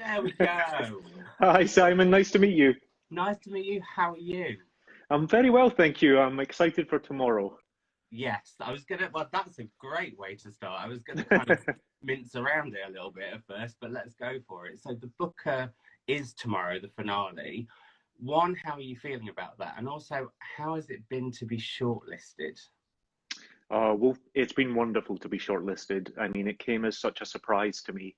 There we go. Hi, Simon. Nice to meet you. Nice to meet you. How are you? I'm very well, thank you. I'm excited for tomorrow. Yes, well, that's a great way to start. I was gonna kind of mince around it a little bit at first, but let's go for it. So the book is tomorrow, the finale. One, how are you feeling about that? And also, how has it been to be shortlisted? Well, it's been wonderful to be shortlisted. I mean, it came as such a surprise to me.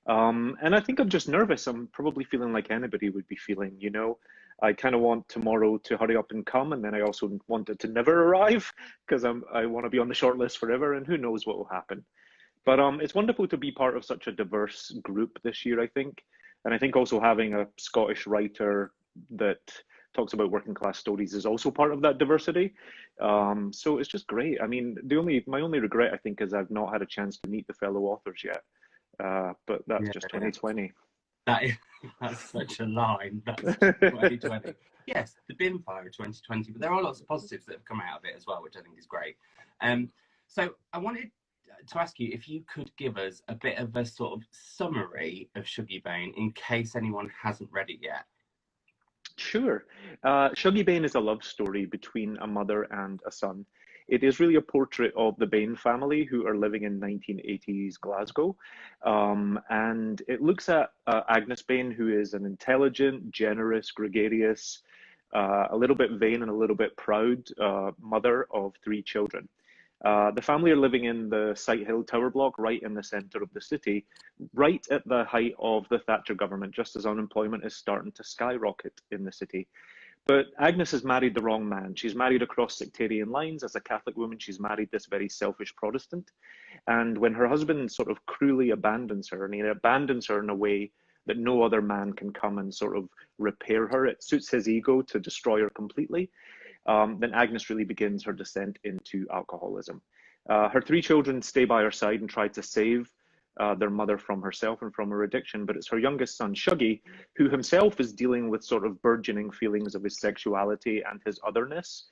And I think I'm just nervous. I'm probably feeling like anybody would be feeling, you know. I kind of want tomorrow to hurry up and come, and then I also want it to never arrive because I want to be on the shortlist forever, and who knows what will happen. But it's wonderful to be part of such a diverse group this year, I think. And I think also having a Scottish writer that talks about working class stories is also part of that diversity. So it's just great. I mean, my only regret, I think, is I've not had a chance to meet the fellow authors yet. But that's Yeah, just 2020. that is that's such a line. That's just 2020. Yes, the bin fire of 2020, but there are lots of positives that have come out of it as well, which I think is great. So I wanted to ask you if you could give us a bit of a sort of summary of Sugary in case anyone hasn't read it yet. Sure. Shuggy Bain is a love story between a mother and a son. It is really a portrait of the Bain family who are living in 1980s Glasgow. And it looks at Agnes Bain, who is an intelligent, generous, gregarious, a little bit vain and a little bit proud mother of three children. The family are living in the Sighthill Tower block, right in the centre of the city, right at the height of the Thatcher government, just as unemployment is starting to skyrocket in the city. But Agnes has married the wrong man. She's married across sectarian lines. As a Catholic woman, she's married this very selfish Protestant. And when her husband sort of cruelly abandons her, and he abandons her in a way that no other man can come and sort of repair her, it suits his ego to destroy her completely. Then Agnes really begins her descent into alcoholism. Her three children stay by her side and try to save their mother from herself and from her addiction, but it's her youngest son, Shuggy, who himself is dealing with sort of burgeoning feelings of his sexuality and his otherness,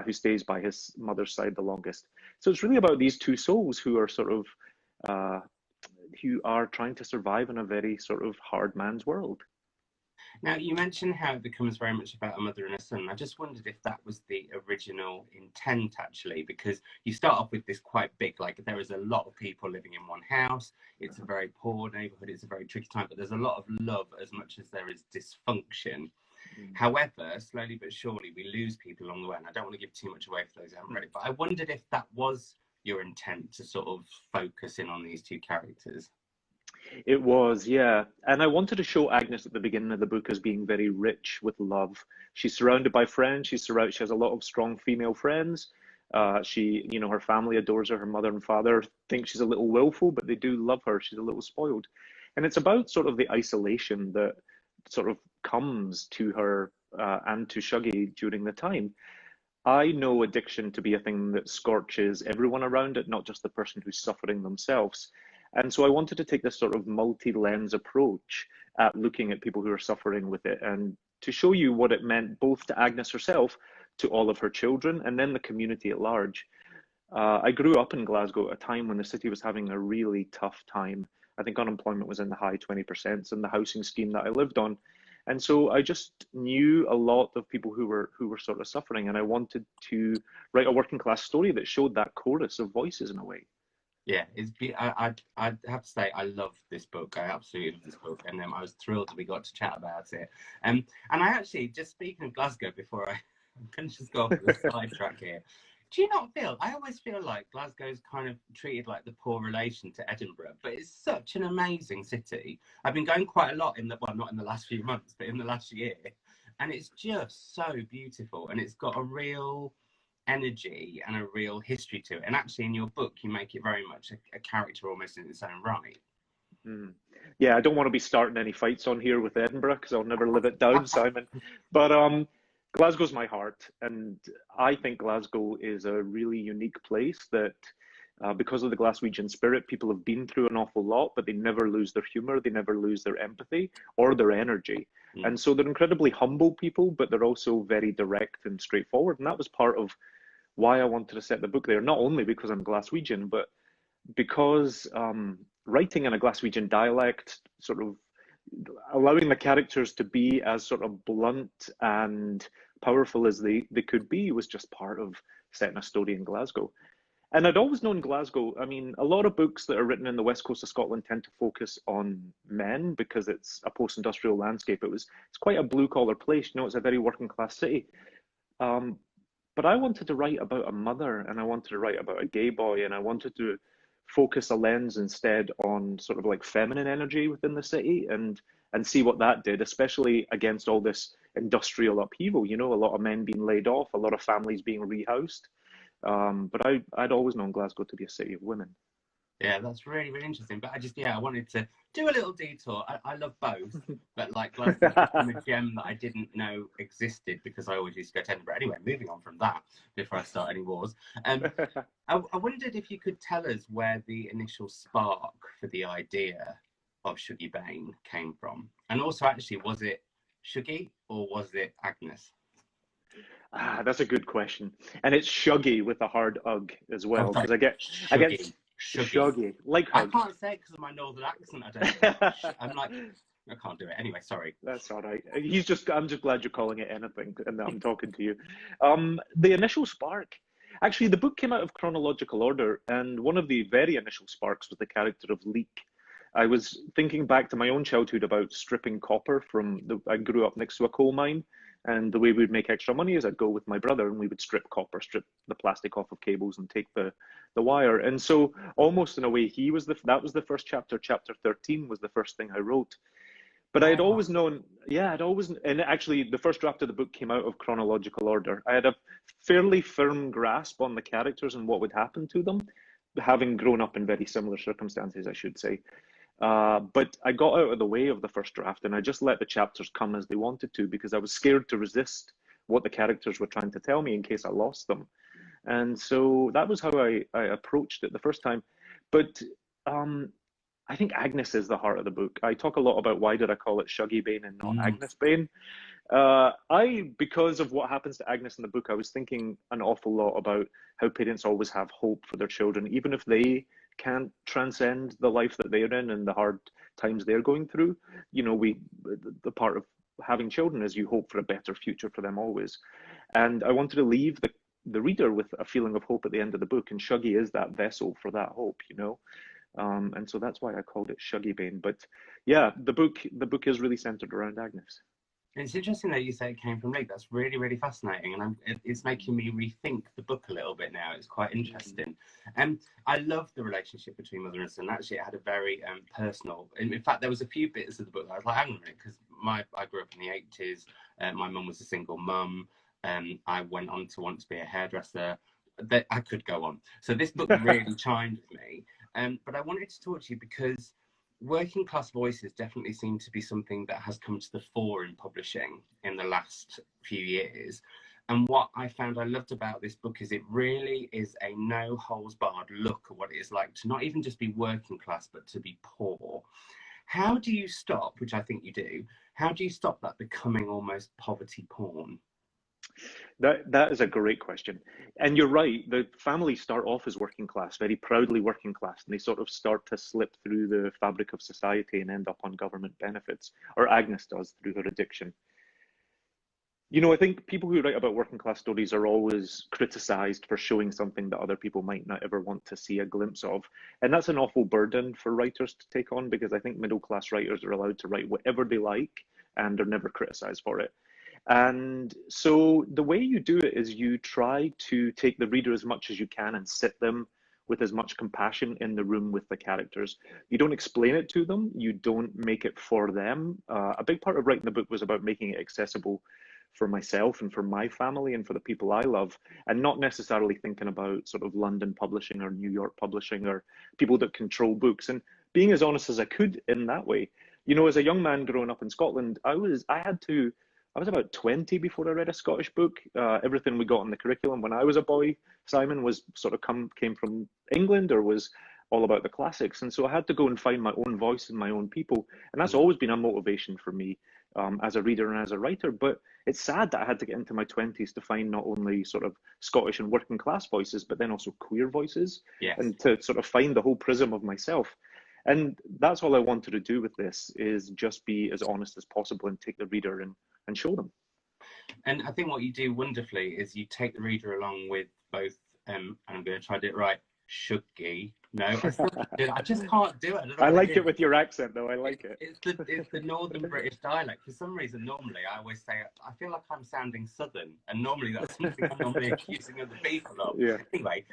who stays by his mother's side the longest. So it's really about these two souls who are sort of, who are trying to survive in a very sort of hard man's world. Now, you mentioned how it becomes very much about a mother and a son. I just wondered if that was the original intent, actually, because you start off with this quite big, like there is a lot of people living in one house. It's a very poor neighborhood. It's a very tricky time, but there's a lot of love as much as there is dysfunction. However, slowly but surely, we lose people along the way. And I don't want to give too much away for those who haven't read it, but I wondered if that was your intent to sort of focus in on these two characters. It was, yeah. And I wanted to show Agnes at the beginning of the book as being very rich with love. She's surrounded by friends. She has a lot of strong female friends. Her family adores her. Her mother and father think she's a little willful, but they do love her. She's a little spoiled. And it's about sort of the isolation that sort of comes to her and to Shuggy during the time. I know addiction to be a thing that scorches everyone around it, not just the person who's suffering themselves. And so I wanted to take this sort of multi-lens approach at looking at people who are suffering with it and to show you what it meant both to Agnes herself, to all of her children, and then the community at large. I grew up in Glasgow at a time when the city was having a really tough time. I think unemployment was in the high 20% in the housing scheme that I lived on. And so I just knew a lot of people who were sort of suffering, and I wanted to write a working class story that showed that chorus of voices in a way. Yeah, I have to say I love this book. I absolutely love this book, and I was thrilled that we got to chat about it. And I actually, just speaking of Glasgow, before I can just go off the sidetrack here, do you not feel? I always feel like Glasgow's kind of treated like the poor relation to Edinburgh, but it's such an amazing city. I've been going quite a lot not in the last few months, but in the last year, and it's just so beautiful, and it's got a real energy and a real history to it. And actually in your book you make it very much a character almost in its own right. Yeah, I don't want to be starting any fights on here with Edinburgh because I'll never live it down, Simon. But Glasgow's my heart, and I think Glasgow is a really unique place that because of the Glaswegian spirit, people have been through an awful lot, but they never lose their humor, they never lose their empathy or their energy. And so they're incredibly humble people, but they're also very direct and straightforward. And that was part of why I wanted to set the book there, not only because I'm Glaswegian, but because writing in a Glaswegian dialect sort of allowing the characters to be as sort of blunt and powerful as they could be was just part of setting a story in Glasgow. And I'd always known Glasgow. I mean, a lot of books that are written in the west coast of Scotland tend to focus on men because it's a post-industrial landscape. It's quite a blue-collar place. You know, it's a very working-class city. But I wanted to write about a mother, and I wanted to write about a gay boy, and I wanted to focus a lens instead on sort of like feminine energy within the city and see what that did, especially against all this industrial upheaval. You know, a lot of men being laid off, a lot of families being rehoused. But I'd always known Glasgow to be a city of women. Yeah, that's really, really interesting. But I wanted to do a little detour. I love both, but like Glasgow's become a gem that I didn't know existed because I always used to go to Edinburgh. Anyway, moving on from that before I start any wars. I wondered if you could tell us where the initial spark for the idea of Sugary Bain came from. And also, actually, was it Sugary or was it Agnes? That's a good question, and it's Shuggy with a hard ug as well, because I get Shuggy like hug. I can't say it because of my northern accent. I don't. I'm like, I can't do it. Anyway, sorry. That's all right. I'm just glad you're calling it anything, and that I'm talking to you. The initial spark. Actually, the book came out of chronological order, and one of the very initial sparks was the character of Leek. I was thinking back to my own childhood about stripping copper I grew up next to a coal mine. And the way we'd make extra money is I'd go with my brother and we would strip copper, strip the plastic off of cables and take the wire. And so almost in a way, that was the first chapter. Chapter 13 was the first thing I wrote. But I had always known, and actually the first draft of the book came out of chronological order. I had a fairly firm grasp on the characters and what would happen to them, having grown up in very similar circumstances, I should say. But I got out of the way of the first draft and I just let the chapters come as they wanted to because I was scared to resist what the characters were trying to tell me in case I lost them. And so that was how I approached it the first time. But I think Agnes is the heart of the book. I talk a lot about why did I call it Shuggy Bain and not Agnes Bain. Because of what happens to Agnes in the book, I was thinking an awful lot about how parents always have hope for their children, even if they can't transcend the life that they're in and the hard times they're going through. You know, the part of having children is you hope for a better future for them always. And I wanted to leave the reader with a feeling of hope at the end of the book, and Shuggy is that vessel for that hope, you know. And so that's why I called it Shuggy Bain. But yeah, the book is really centered around Agnes. It's interesting that you say it came from Leek. That's really, really fascinating, and it's making me rethink the book a little bit now. It's quite interesting. I love the relationship between mother and son. Actually, it had a very personal. In fact, there was a few bits of the book that I was like, hang on a minute, because I grew up in the 80s. My mum was a single mum. I went on to want to be a hairdresser. I could go on. So this book really chimed with me. But I wanted to talk to you because working class voices definitely seem to be something that has come to the fore in publishing in the last few years. And what I found I loved about this book is it really is a no holds barred look at what it is like to not even just be working class, but to be poor. How do you stop, which I think you do, how do you stop that becoming almost poverty porn? That is a great question. And you're right, the families start off as working class, very proudly working class, and they sort of start to slip through the fabric of society and end up on government benefits, or Agnes does through her addiction. You know, I think people who write about working class stories are always criticized for showing something that other people might not ever want to see a glimpse of. And that's an awful burden for writers to take on, because I think middle class writers are allowed to write whatever they like and are never criticized for it. And so the way you do it is you try to take the reader as much as you can and sit them with as much compassion in the room with the characters. You don't explain it to them. You don't make it for them. A big part of writing the book was about making it accessible for myself and for my family and for the people I love, and not necessarily thinking about sort of London publishing or New York publishing or people that control books, and being as honest as I could in that way. You know, as a young man growing up in Scotland, I was about 20 before I read a Scottish book. Everything we got on the curriculum when I was a boy, Simon, was sort of came from England or was all about the classics. And so I had to go and find my own voice and my own people. And that's always been a motivation for me as a reader and as a writer. But it's sad that I had to get into my 20s to find not only sort of Scottish and working class voices, but then also queer voices. Yes. And to sort of find the whole prism of myself. And that's all I wanted to do with this, is just be as honest as possible and take the reader and show them. And I think what you do wonderfully is you take the reader along with both, and I'm going to try to do it right, Sugary. No, I just can't do it. I like it with your accent, though. I like it. It's the Northern British dialect. For some reason, normally I always say, I feel like I'm sounding Southern, and normally that's something I'm normally accusing other people of. Yeah. Anyway,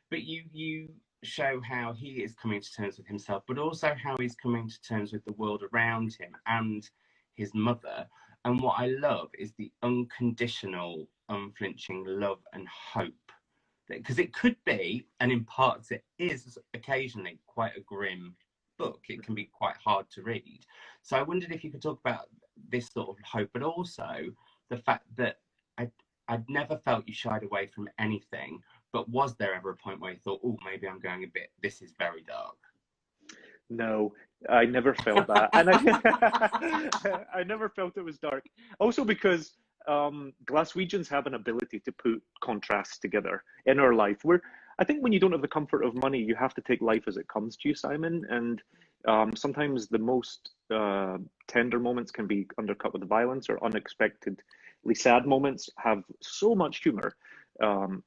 but you show how he is coming to terms with himself, but also how he's coming to terms with the world around him and his mother. And what I love is the unconditional, unflinching love and hope. Because it could be, and in parts it is occasionally, quite a grim book. It can be quite hard to read. So I wondered if you could talk about this sort of hope, but also the fact that I'd never felt you shied away from anything, but was there ever a point where you thought, oh, maybe I'm going a bit, this is very dark? No, I never felt that. And I never felt it was dark. Also because Glaswegians have an ability to put contrasts together in our life. I think when you don't have the comfort of money, you have to take life as it comes to you, Simon. And sometimes the most tender moments can be undercut with violence, or unexpectedly sad moments have so much humor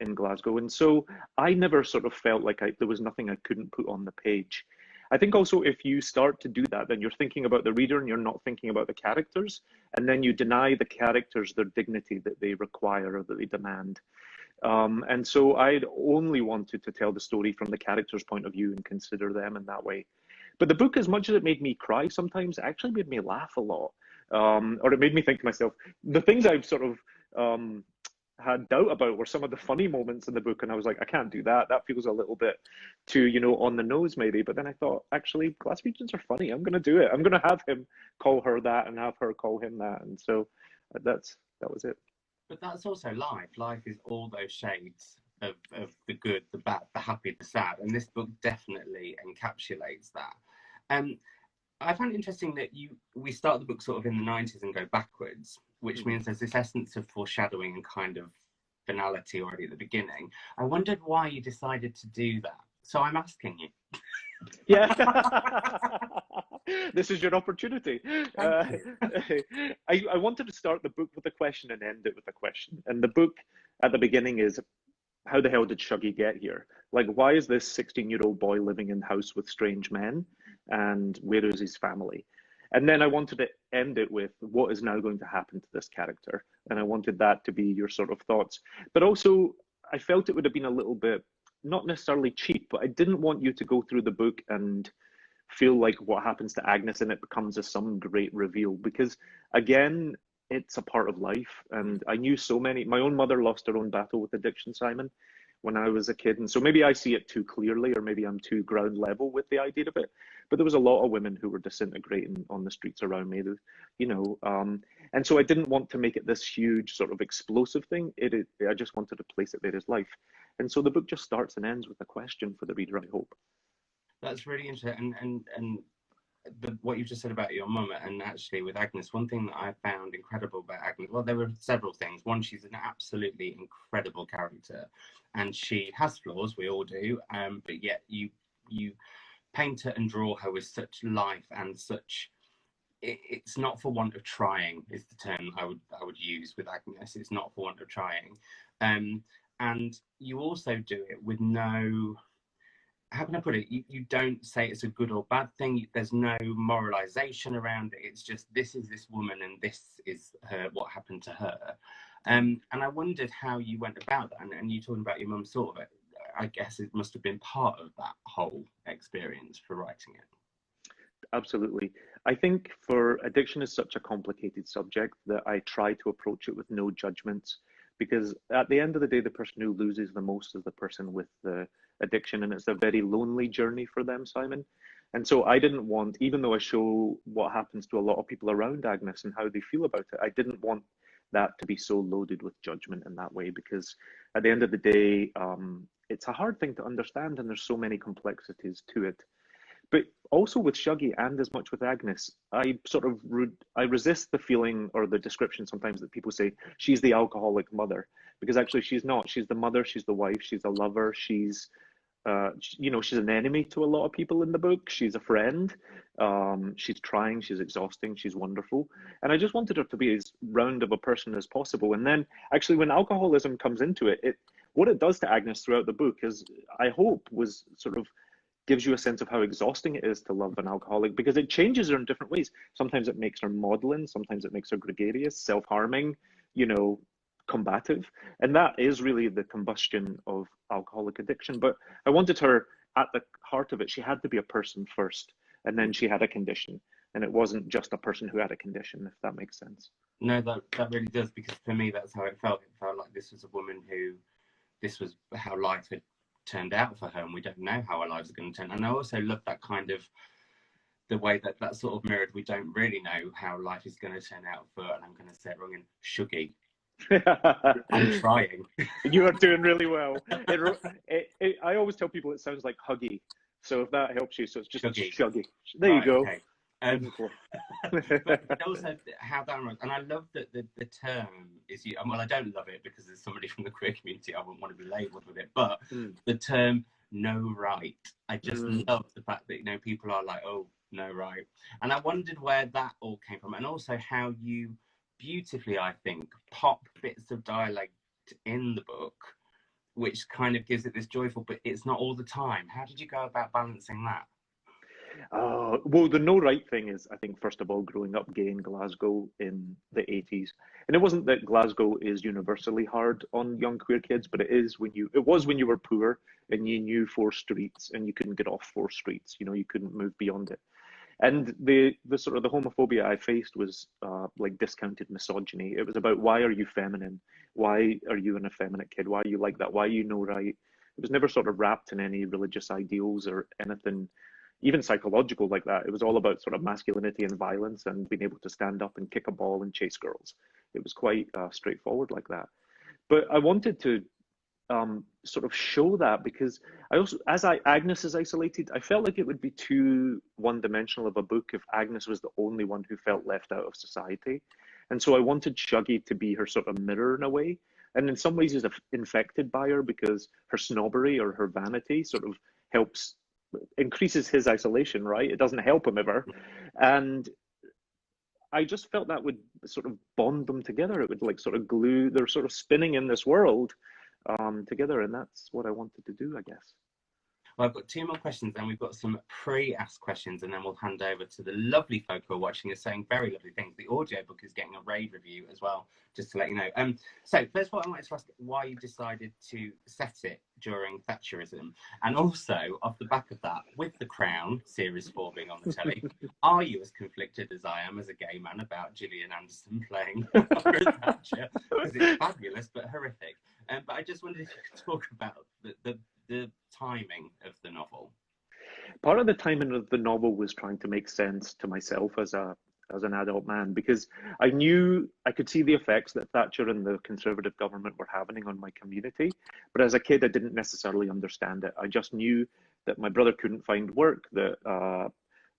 in Glasgow. And so I never sort of felt like there was nothing I couldn't put on the page. I think also if you start to do that, then you're thinking about the reader and you're not thinking about the characters, and then you deny the characters their dignity that they require or that they demand. And so I'd only wanted to tell the story from the character's point of view and consider them in that way. But the book, as much as it made me cry sometimes, actually made me laugh a lot. Or it made me think to myself, the things I've sort of had doubt about were some of the funny moments in the book, and I was like, I can't do that. That feels a little bit too, on the nose maybe. But then I thought, actually, Glaswegians are funny. I'm going to do it. I'm going to have him call her that and have her call him that. And so that was it. But that's also life. Life is all those shades of the good, the bad, the happy, the sad. And this book definitely encapsulates that. I found it interesting that we start the book sort of in the 90s and go backwards, which means there's this essence of foreshadowing and kind of finality already at the beginning. I wondered why you decided to do that. So I'm asking you. Yeah. This is your opportunity. Thank you. I wanted to start the book with a question and end it with a question. And the book at the beginning is, how the hell did Shuggy get here? Like, why is this 16-year-old boy living in a house with strange men? And where is his family? And then I wanted to end it with, what is now going to happen to this character? And I wanted that to be your sort of thoughts. But also, I felt it would have been a little bit, not necessarily cheap, but I didn't want you to go through the book and feel like what happens to Agnes and it becomes some great reveal. Because again, it's a part of life. And I knew so many, my own mother lost her own battle with addiction, Simon, when I was a kid. And so maybe I see it too clearly, or maybe I'm too ground level with the idea of it. But there was a lot of women who were disintegrating on the streets around me, and so I didn't want to make it this huge sort of explosive thing. I just wanted to place it there as life. And so the book just starts and ends with a question for the reader, I hope. That's really interesting. And what you just said about your mum, and actually with Agnes, one thing that I found incredible about Agnes, well, there were several things. One, she's an absolutely incredible character, and she has flaws, we all do, but yet you paint her and draw her with such life and such. It's not for want of trying, is the term I would use with Agnes. It's not for want of trying, and you also do it with no. How can I put it? You don't say it's a good or bad thing. There's no moralization around it. It's just, this is this woman and this is what happened to her. And I wondered how you went about that. And you talking about your mum, sort of it. I guess it must have been part of that whole experience for writing it. Absolutely. I think for addiction is such a complicated subject that I try to approach it with no judgments, because at the end of the day, the person who loses the most is the person with the addiction, and it's a very lonely journey for them, Simon. And so I didn't want, even though I show what happens to a lot of people around Agnes and how they feel about it, I didn't want that to be so loaded with judgment in that way, because at the end of the day, it's a hard thing to understand, and there's so many complexities to it. But also with Shuggy, and as much with Agnes, I resist the feeling or the description sometimes that people say she's the alcoholic mother, because actually she's not. She's the mother, she's the wife, she's a lover, she's she's an enemy to a lot of people in the book. She's a friend. She's trying, she's exhausting, she's wonderful. And I just wanted her to be as round of a person as possible. And then actually when alcoholism comes into it, what it does to Agnes throughout the book is, I hope, was sort of gives you a sense of how exhausting it is to love an alcoholic, because it changes her in different ways. Sometimes it makes her maudlin, sometimes it makes her gregarious, self-harming, combative. And that is really the combustion of alcoholic addiction. But I wanted her, at the heart of it, she had to be a person first, and then she had a condition. And it wasn't just a person who had a condition, if that makes sense. No, that really does, because for me, that's how it felt. It felt like this was a woman who, this was how life had turned out for her, and we don't know how our lives are going to turn. And I also love that kind of, the way that sort of mirrored, we don't really know how life is going to turn out for, and I'm going to say it wrong, in Sugary. I'm trying. You are doing really well. I always tell people it sounds like huggy. So if that helps you, so it's just Shuggy. There right, you go. Okay. but also how that runs, and I love that the term is, well, I don't love it because as somebody from the queer community, I wouldn't want to be labelled with it, but the term "no right," I just love the fact that people are like, oh, no right, and I wondered where that all came from, and also how you beautifully, I think, pop bits of dialect in the book, which kind of gives it this joyful, but it's not all the time. How did you go about balancing that? Well, the no right thing is, I think, first of all, growing up gay in Glasgow in the 80s. And it wasn't that Glasgow is universally hard on young queer kids, but it was when you were poor and you knew 4 streets and you couldn't get off 4 streets, you couldn't move beyond it. And the sort of the homophobia I faced was like discounted misogyny. It was about, why are you feminine? Why are you an effeminate kid? Why are you like that? Why are you no right? It was never sort of wrapped in any religious ideals or anything, even psychological like that. It was all about sort of masculinity and violence and being able to stand up and kick a ball and chase girls. It was quite straightforward like that. But I wanted to sort of show that, because I also, Agnes is isolated, I felt like it would be too one-dimensional of a book if Agnes was the only one who felt left out of society. And so I wanted Shuggy to be her sort of mirror in a way. And in some ways he's infected by her, because her snobbery or her vanity sort of increases his isolation, right? It doesn't help him ever. And I just felt that would sort of bond them together. It would like sort of glue, they're sort of spinning in this world together, and that's what I wanted to do, I guess. Well, I've got 2 more questions, and we've got some pre-asked questions, and then we'll hand over to the lovely folk who are watching us saying very lovely things. The audiobook is getting a rave review as well, just to let you know. So first of all, I wanted to ask why you decided to set it during Thatcherism, and also off the back of that, with The Crown Series 4 being on the telly, are you as conflicted as I am as a gay man about Julian Anderson playing Margaret Thatcher? Because it's fabulous but horrific. But I just wondered if you could talk about the timing of the novel. Part of the timing of the novel was trying to make sense to myself as an adult man, because I knew I could see the effects that Thatcher and the Conservative government were having on my community. But as a kid, I didn't necessarily understand it. I just knew that my brother couldn't find work, that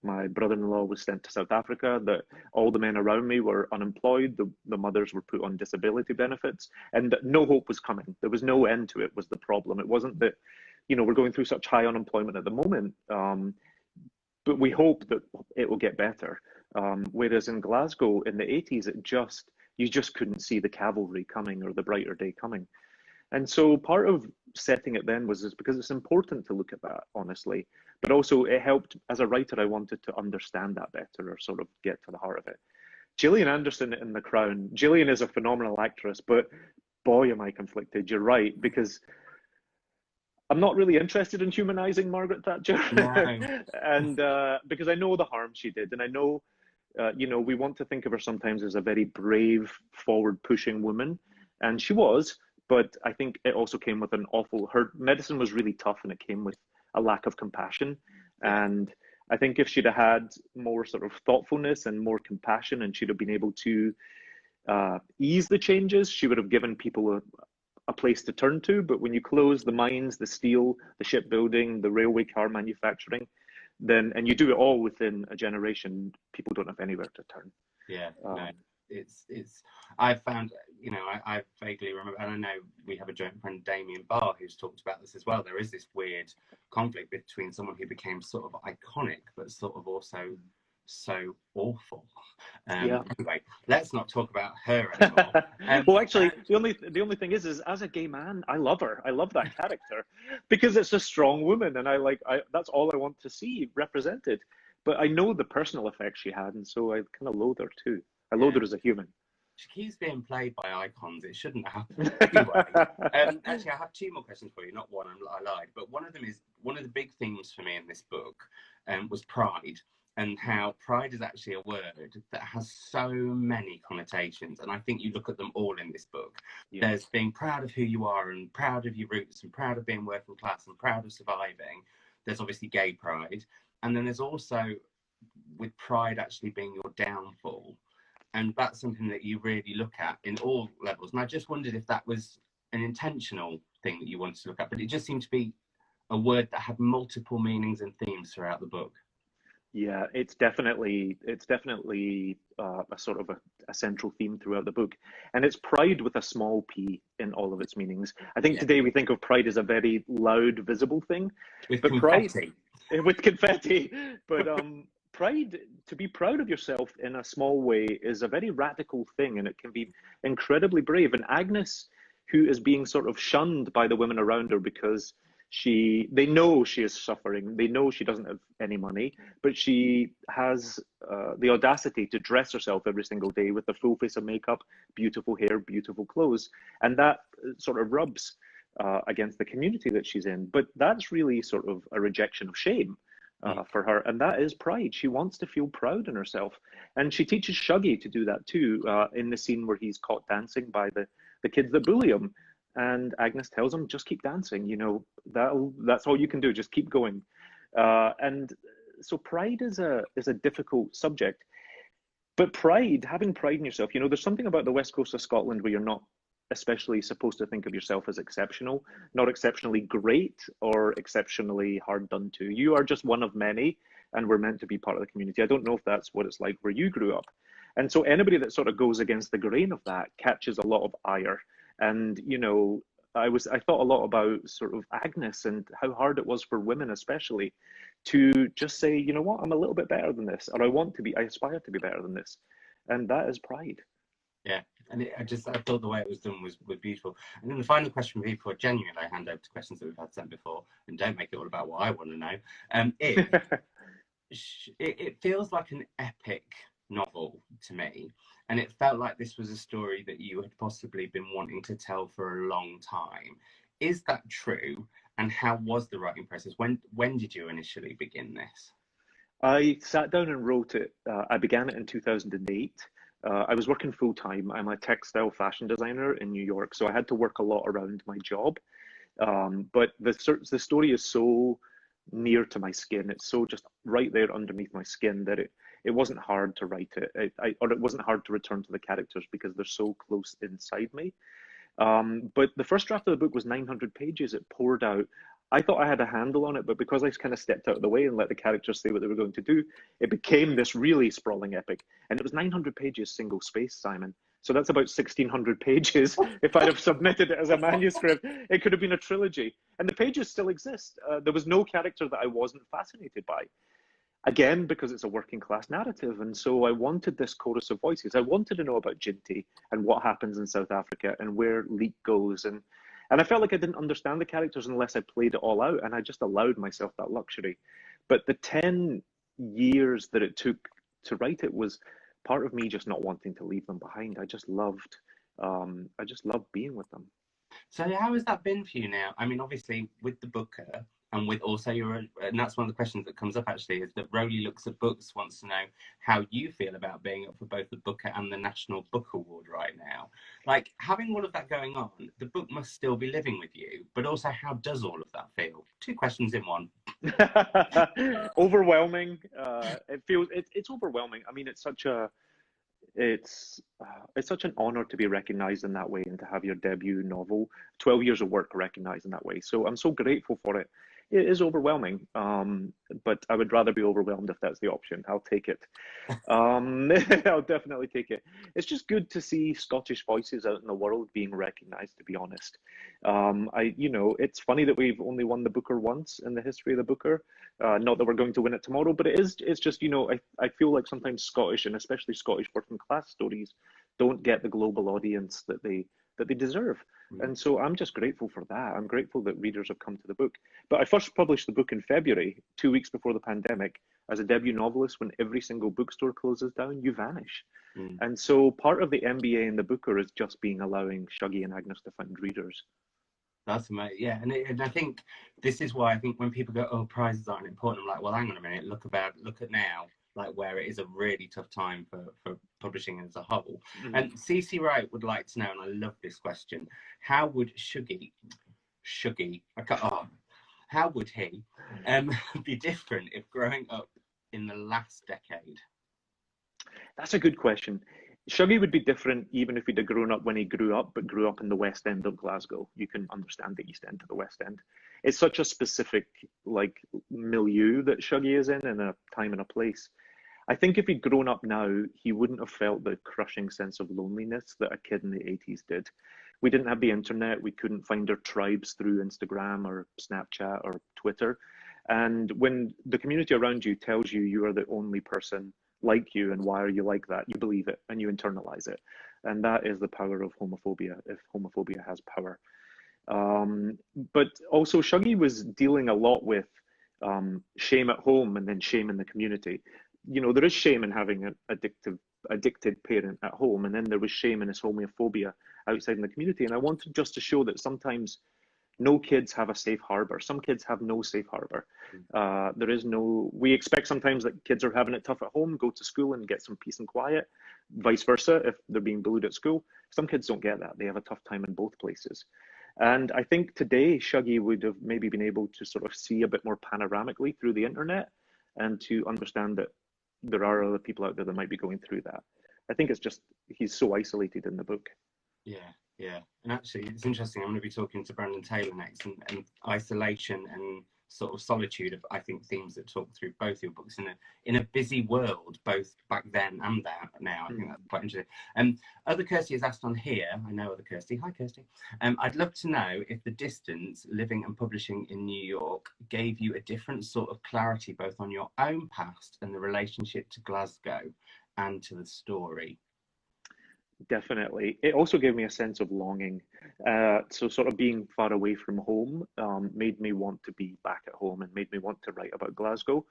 my brother-in-law was sent to South Africa, that all the men around me were unemployed, the mothers were put on disability benefits, and that no hope was coming. There was no end to it, was the problem. It wasn't that, we're going through such high unemployment at the moment, but we hope that it will get better. Whereas in Glasgow in the 80s, you just couldn't see the cavalry coming or the brighter day coming. And so part of setting it then was because it's important to look at that, honestly. But also it helped, as a writer, I wanted to understand that better, or sort of get to the heart of it. Gillian Anderson in The Crown. Gillian is a phenomenal actress, but boy, am I conflicted. You're right, because I'm not really interested in humanizing Margaret Thatcher. No. And because I know the harm she did. And I know, we want to think of her sometimes as a very brave, forward-pushing woman. And she was. But I think it also came with her medicine was really tough, and it came with a lack of compassion. And I think if she'd have had more sort of thoughtfulness and more compassion, and she'd have been able to ease the changes, she would have given people a place to turn to. But when you close the mines, the steel, the shipbuilding, the railway car manufacturing, and you do it all within a generation, people don't have anywhere to turn. Yeah, no. I found, you know, I vaguely remember, and I know we have a joint friend, Damien Barr, who's talked about this as well. There is this weird conflict between someone who became sort of iconic, but sort of also so awful. Yeah. Anyway, let's not talk about her anymore. Well, actually, the only thing is as a gay man, I love her. I love that character because it's a strong woman, and I that's all I want to see represented. But I know the personal effects she had, and so I kind of loathe her too. I loathe Yeah. her as a human. She keeps being played by icons. It shouldn't happen. Anyway, actually, I have two more questions for you. Not one, I lied. But one of them is, one of the big themes for me in this book was pride, and how pride is actually a word that has so many connotations. And I think you look at them all in this book. Yeah. There's being proud of who you are, and proud of your roots, and proud of being working class, and proud of surviving. There's obviously gay pride. And then there's also, with pride actually being your downfall. And that's something that you really look at in all levels. And I just wondered if that was an intentional thing that you wanted to look at, but it just seemed to be a word that had multiple meanings and themes throughout the book. Yeah, it's definitely a sort of a central theme throughout the book, and it's pride with a small p in all of its meanings. I think today we think of pride as a very loud, visible thing, With but confetti. with confetti. But pride, to be proud of yourself in a small way, is a very radical thing, and it can be incredibly brave. And Agnes, who is being sort of shunned by the women around her because they know she is suffering, they know she doesn't have any money, but she has the audacity to dress herself every single day with a full face of makeup, beautiful hair, beautiful clothes, and that sort of rubs against the community that she's in. But that's really sort of a rejection of shame for her, and that is pride. She wants to feel proud in herself, and she teaches Shuggy to do that too in the scene where he's caught dancing by the kids that bully him. And Agnes tells him, just keep dancing, you know, that's all you can do, just keep going. And so pride is a difficult subject. But pride, having pride in yourself, you know, there's something about the west coast of Scotland where you're not especially supposed to think of yourself as exceptional, not exceptionally great or exceptionally hard done to. You are just one of many, and we're meant to be part of the community. I don't know if that's what it's like where you grew up. And so anybody that sort of goes against the grain of that catches a lot of ire. And, you know, I thought a lot about sort of Agnes and how hard it was for women, especially, to just say, you know what, I'm a little bit better than this, or I aspire to be better than this. And that is pride. Yeah, and I thought the way it was done was beautiful. And then the final question for you, before genuinely I hand over to questions that we've had sent before, and don't make it all about what I want to know, it feels like an epic novel to me, and it felt like this was a story that you had possibly been wanting to tell for a long time. Is that true? And how was the writing process? When did you initially begin this? I sat down and wrote it. I began it in 2008. I was working full time. I'm a textile fashion designer in New York, so I had to work a lot around my job. But the story is so near to my skin. It's so just right there underneath my skin that it wasn't hard to write it. Or it wasn't hard to return to the characters because they're so close inside me. But the first draft of the book was 900 pages. It poured out. I thought I had a handle on it, but because I kind of stepped out of the way and let the characters say what they were going to do, it became this really sprawling epic. And it was 900 pages single space, Simon. So that's about 1,600 pages. If I'd have submitted it as a manuscript, it could have been a trilogy. And the pages still exist. There was no character that I wasn't fascinated by. Again, because it's a working class narrative. And so I wanted this chorus of voices. I wanted to know about Jinty and what happens in South Africa and where Leek goes. And I felt like I didn't understand the characters unless I played it all out. And I just allowed myself that luxury. But the 10 years that it took to write it was part of me just not wanting to leave them behind. I just loved being with them. So how has that been for you now? I mean, obviously with the Booker, and with also and that's one of the questions that comes up actually, is that Rowley Looks at Books wants to know how you feel about being up for both the Booker and the National Book Award right now. Like, having all of that going on, the book must still be living with you, but also how does all of that feel? Two questions in one. Overwhelming. It's overwhelming. I mean, it's such an honor to be recognized in that way and to have your debut novel, 12 years of work, recognized in that way. So I'm so grateful for it. it is overwhelming. But I would rather be overwhelmed if that's the option. I'll take it. I'll definitely take it. It's just good to see Scottish voices out in the world being recognised, to be honest. It's funny that we've only won the Booker once in the history of the Booker. Not that we're going to win it tomorrow, but it's just, I feel like sometimes Scottish, and especially Scottish working class stories, don't get the global audience that they deserve. And so I'm just grateful for that. I'm grateful that readers have come to the book. But I first published the book in February, 2 weeks before the pandemic. As a debut novelist, when every single bookstore closes down, you vanish. And so part of the MBA in the Booker is just allowing Shuggy and Agnes to find readers. That's amazing. Yeah, and I think this is why I think when people go, oh, prizes aren't important, I'm like, well, hang on a minute, look at now, like where it is a really tough time for publishing as a whole. And CC Wright would like to know, and I love this question, how would Shuggy, how would he be different if growing up in the last decade? That's a good question. Shuggy would be different even if he'd have grown up when he grew up, but grew up in the West End of Glasgow. You can understand the East End to the West End. It's such a specific milieu that Shuggy is in a time and a place. I think if he'd grown up now, he wouldn't have felt the crushing sense of loneliness that a kid in the 80s did. We didn't have the internet. We couldn't find our tribes through Instagram or Snapchat or Twitter. And when the community around you tells you you are the only person like you and why are you like that, you believe it and you internalize it. And that is the power of homophobia, if homophobia has power. But also Shuggy was dealing a lot with shame at home and then shame in the community. There is shame in having an addicted parent at home, and then there was shame in his homophobia outside in the community. And I wanted just to show that sometimes no kids have a safe harbor. Some kids have no safe harbor. We expect sometimes that kids are having it tough at home, go to school and get some peace and quiet, vice versa if they're being bullied at school. Some kids don't get that. They have a tough time in both places. And I think today Shuggy would have maybe been able to sort of see a bit more panoramically through the internet and to understand that there are other people out there that might be going through that. I think it's just, he's so isolated in the book. Yeah. And actually, it's interesting. I'm going to be talking to Brandon Taylor next, and isolation and sort of solitude of, I think, themes that talk through both your books in a busy world, both back then and now. I think that's quite interesting. Other Kirsty has asked on here, I know other Kirsty, hi Kirsty, I'd love to know if the distance, living and publishing in New York, gave you a different sort of clarity both on your own past and the relationship to Glasgow and to the story. Definitely. It also gave me a sense of longing. So sort of being far away from home made me want to be back at home and made me want to write about Glasgow.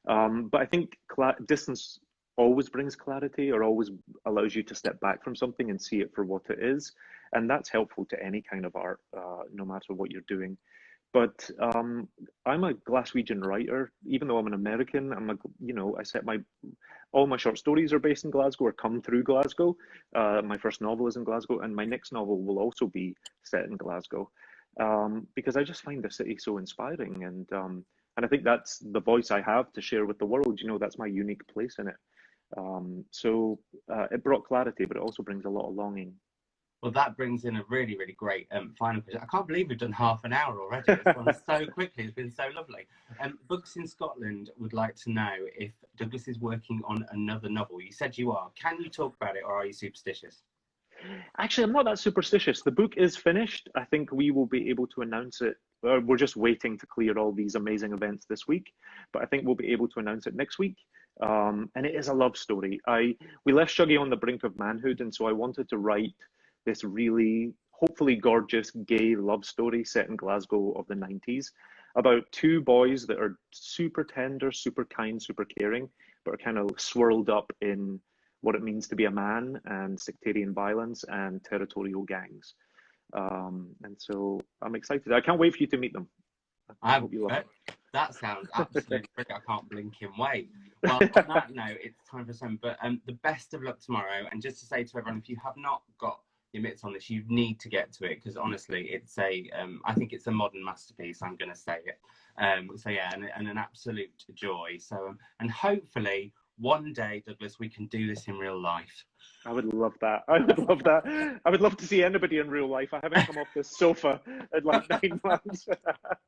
But I think distance always brings clarity, or always allows you to step back from something and see it for what it is. And that's helpful to any kind of art, no matter what you're doing. But I'm a Glaswegian writer, even though I'm an American. All my short stories are based in Glasgow or come through Glasgow. My first novel is in Glasgow, and my next novel will also be set in Glasgow, because I just find the city so inspiring, and I think that's the voice I have to share with the world. That's my unique place in it. So it brought clarity, but it also brings a lot of longing. Well, that brings in a really, really great final question. I can't believe we've done half an hour already. It's gone so quickly. It's been so lovely. Books in Scotland would like to know if Douglas is working on another novel. You said you are. Can you talk about it, or are you superstitious? Actually, I'm not that superstitious. The book is finished. I think we will be able to announce it. We're just waiting to clear all these amazing events this week, but I think we'll be able to announce it next week. And it is a love story. We left Shuggy on the brink of manhood, and so I wanted to write this really, hopefully gorgeous gay love story set in Glasgow of the 90s about two boys that are super tender, super kind, super caring, but are kind of swirled up in what it means to be a man and sectarian violence and territorial gangs. And so I'm excited. I can't wait for you to meet them. I hope you love it. That sounds absolutely great. I can't blink and wait. Well, on that note, it's time for some, but the best of luck tomorrow. And just to say to everyone, if you have not got your mitts on this, you need to get to it, because honestly, it's I think it's a modern masterpiece. I'm going to say it. So yeah, and an absolute joy. So and hopefully one day, Douglas, we can do this in real life. I would love that. I would love that. I would love to see anybody in real life. I haven't come off this sofa in like 9 months.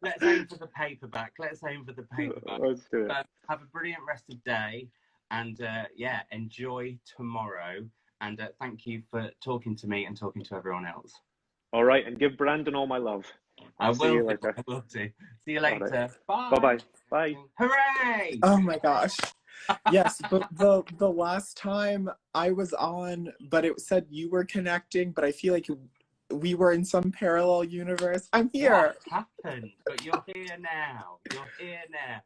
Let's aim for the paperback. Let's aim for the paperback. Let's do it. Have a brilliant rest of the day, and yeah, enjoy tomorrow. And thank you for talking to me and talking to everyone else. All right, and give Brandon all my love. I See you will. later. I will do. See you later. Right. Bye. Bye-bye. Bye. Hooray! Oh my gosh. Yes, but the last time I was on, but it said you were connecting, but I feel like we were in some parallel universe. I'm here. What happened? But you're here now. You're here now.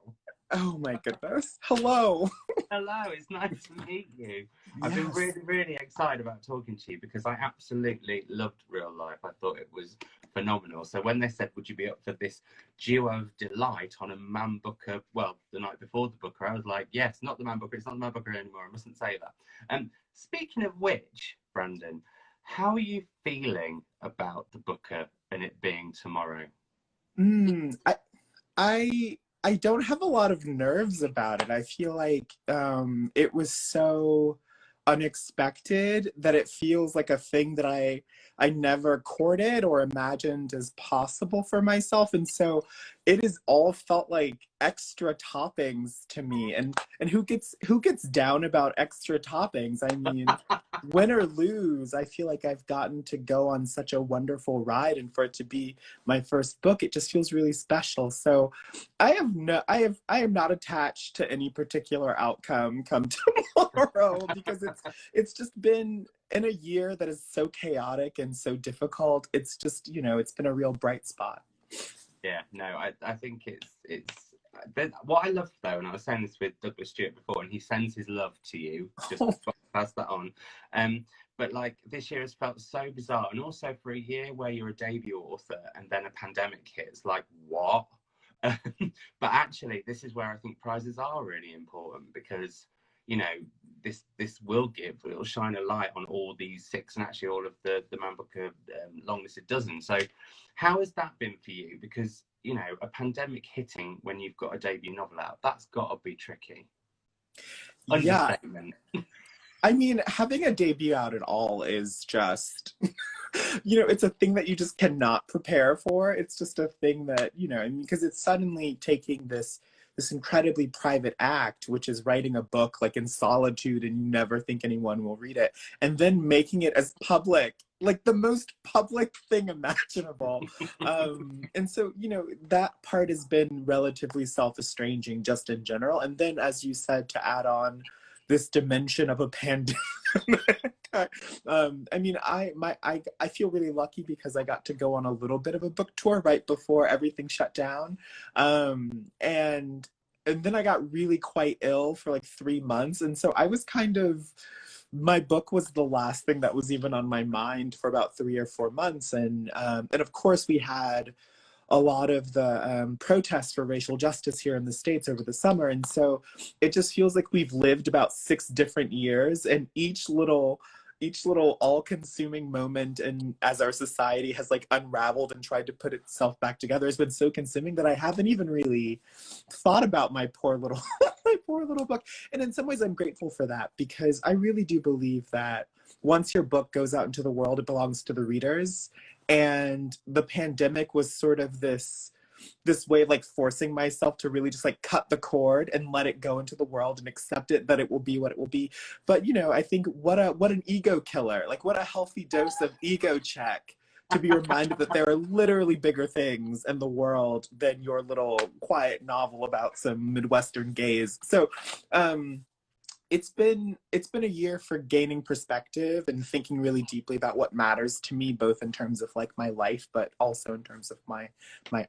Oh my goodness. Hello. Hello, it's nice to meet you. Yes. I've been really, really excited about talking to you because I absolutely loved Real Life. I thought it was phenomenal. So when they said, would you be up for this duo of delight on a Man Booker, well, the night before the Booker, I was like, yes, not the Man Booker. It's not the Man Booker anymore. I mustn't say that. Speaking of which, Brandon, how are you feeling about the Booker and it being tomorrow? I don't have a lot of nerves about it. I feel like it was so unexpected that it feels like a thing that I never courted or imagined as possible for myself. And so it has all felt like extra toppings to me. And who gets down about extra toppings? I mean, win or lose, I feel like I've gotten to go on such a wonderful ride, and for it to be my first book, it just feels really special. So I am not attached to any particular outcome come tomorrow because it's just been in a year that is so chaotic and so difficult. It's just, it's been a real bright spot. Yeah, no, I think it's what I love though, and I was saying this with Douglas Stuart before, and he sends his love to you, just pass that on. But like this year has felt so bizarre, and also for a year where you're a debut author and then a pandemic hits, like what? But actually, this is where I think prizes are really important because this will shine a light on all these 6 and actually all of the Man Booker longlisted dozen. So how has that been for you? Because a pandemic hitting when you've got a debut novel out, that's got to be tricky. Understatement. Yeah. I mean, having a debut out at all is just, it's a thing that you just cannot prepare for. It's just a thing that, because it's suddenly taking this incredibly private act, which is writing a book like in solitude and you never think anyone will read it, and then making it as public, like the most public thing imaginable. And so, that part has been relatively self-estranging just in general. And then, as you said, to add on this dimension of a pandemic, I mean, I feel really lucky because I got to go on a little bit of a book tour right before everything shut down. And then I got really quite ill for like 3 months. And so I was my book was the last thing that was even on my mind for about 3 or 4 months. And of course we had a lot of the protests for racial justice here in the States over the summer. And so it just feels like we've lived about 6 different years, and each little all-consuming moment, and as our society has like unraveled and tried to put itself back together, has been so consuming that I haven't even really thought about my poor little book. And in some ways I'm grateful for that, because I really do believe that once your book goes out into the world, it belongs to the readers. And the pandemic was sort of this way of like forcing myself to really just like cut the cord and let it go into the world and accept it, that it will be what it will be. But I think what an ego killer, like what a healthy dose of ego check to be reminded that there are literally bigger things in the world than your little quiet novel about some Midwestern gays. So it's been a year for gaining perspective and thinking really deeply about what matters to me, both in terms of like my life, but also in terms of my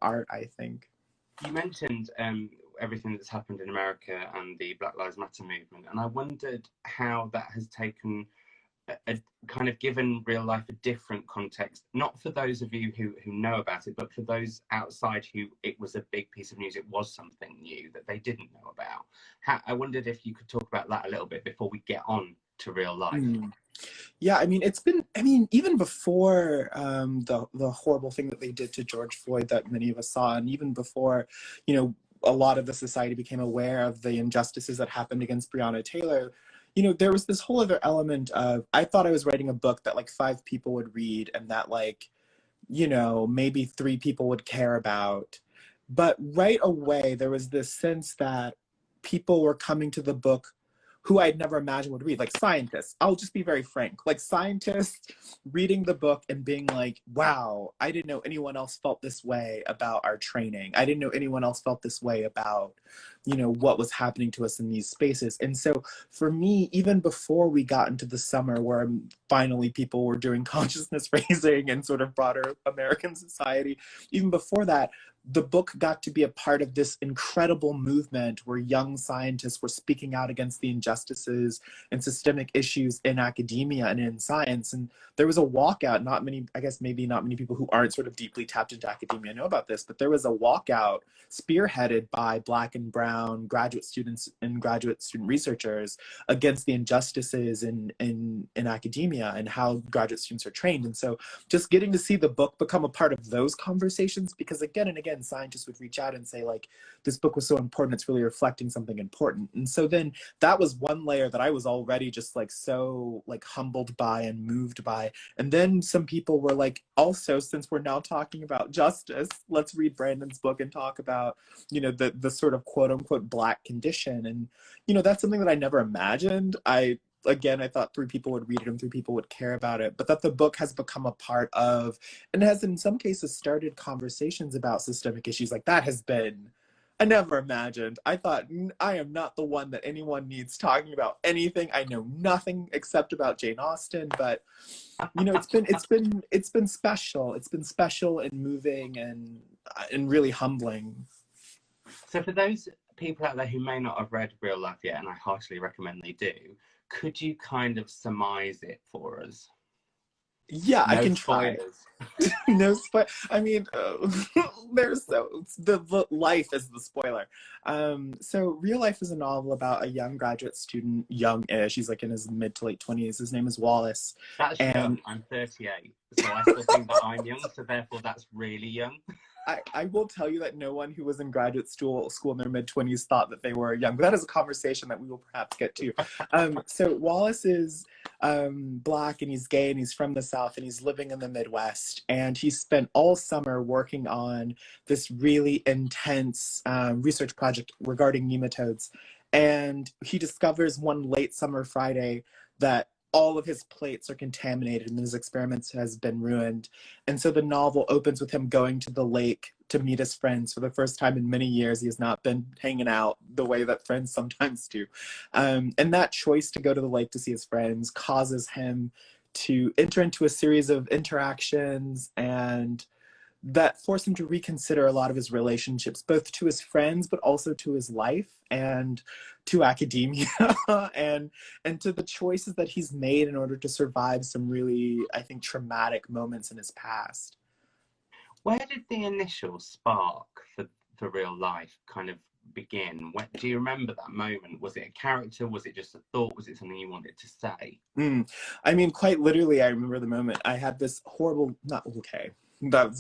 art, I think. You mentioned everything that's happened in America and the Black Lives Matter movement, and I wondered how that has taken a kind of given Real Life a different context, not for those of you who know about it, but for those outside who it was a big piece of news, it was something new that they didn't know about. I wondered if you could talk about that a little bit before we get on to Real Life. Yeah, I mean, even before the horrible thing that they did to George Floyd that many of us saw, and even before, a lot of the society became aware of the injustices that happened against Breonna Taylor, there was this whole other element of, I thought I was writing a book that like 5 people would read and that like, maybe 3 people would care about. But right away, there was this sense that people were coming to the book who I'd never imagined would read, like scientists. I'll just be very frank, like scientists reading the book and being like, wow, I didn't know anyone else felt this way about our training. I didn't know anyone else felt this way about, what was happening to us in these spaces. And so for me, even before we got into the summer where finally people were doing consciousness raising and sort of broader American society, even before that, the book got to be a part of this incredible movement where young scientists were speaking out against the injustices and systemic issues in academia and in science. And there was a walkout, maybe not many people who aren't sort of deeply tapped into academia know about this, but there was a walkout spearheaded by Black and Brown graduate students and graduate student researchers against the injustices in academia and how graduate students are trained. And so just getting to see the book become a part of those conversations, because again and again, scientists would reach out and say like, this book was so important, it's really reflecting something important. And so then that was one layer that I was already just like so like humbled by and moved by. And then some people were like, also, since we're now talking about justice, let's read Brandon's book and talk about, the sort of quote unquote Black condition. And, that's something that I never imagined. I thought 3 people would read it and 3 people would care about it, but that the book has become a part of, and has in some cases started conversations about systemic issues like that has been, I never imagined. I thought, I am not the one that anyone needs talking about anything. I know nothing except about Jane Austen, but it's been special. It's been special and moving and really humbling. So for those people out there who may not have read Real Life yet, and I heartily recommend they do, could you kind of surmise it for us? Yeah, No I can spoilers. try. No spoil. I mean, there's the life is the spoiler. So Real Life is a novel about a young graduate student, young-ish. He's like in his mid to late 20s. His name is Wallace. That's young. I'm 38, so I still think that I'm young. So therefore, that's really young. I will tell you that no one who was in graduate school in their mid-20s thought that they were young, but that is a conversation that we will perhaps get to. So Wallace is Black and he's gay and he's from the South and he's living in the Midwest, and he spent all summer working on this really intense research project regarding nematodes. And he discovers one late summer Friday that all of his plates are contaminated and his experiments has been ruined. And so the novel opens with him going to the lake to meet his friends for the first time in many years. He has not been hanging out the way that friends sometimes do. And that choice to go to the lake to see his friends causes him to enter into a series of interactions and that forced him to reconsider a lot of his relationships, both to his friends, but also to his life and to academia and to the choices that he's made in order to survive some really, I think, traumatic moments in his past. Where did the initial spark for Real Life kind of begin? Do you remember that moment? Was it a character? Was it just a thought? Was it something you wanted to say? I mean, quite literally, I remember the moment. I had this horrible, that was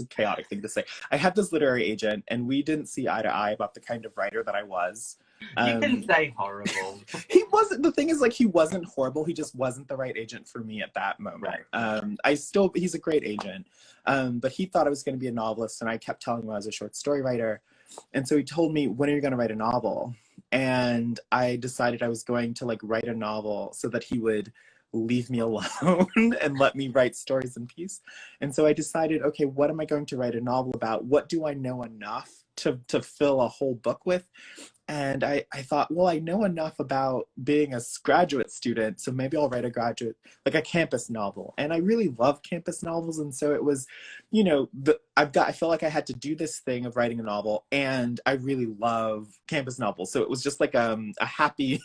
a chaotic thing to say. I had this literary agent, and we didn't see eye to eye about the kind of writer that I was. You can say horrible. He wasn't. The thing is, like, he wasn't horrible. He just wasn't the right agent for me at that moment. Right. He's a great agent, but he thought I was going to be a novelist, and I kept telling him I was a short story writer. And so he told me, when are you going to write a novel? And I decided I was going to write a novel so that he would leave me alone and let me write stories in peace. And so I decided, okay, what am I going to write a novel about? What do I know enough to fill a whole book with? And I thought, well, I know enough about being a graduate student, so maybe I'll write a campus novel. And I really love campus novels. And so it was, I felt like I had to do this thing of writing a novel, and I really love campus novels. So it was just like a happy,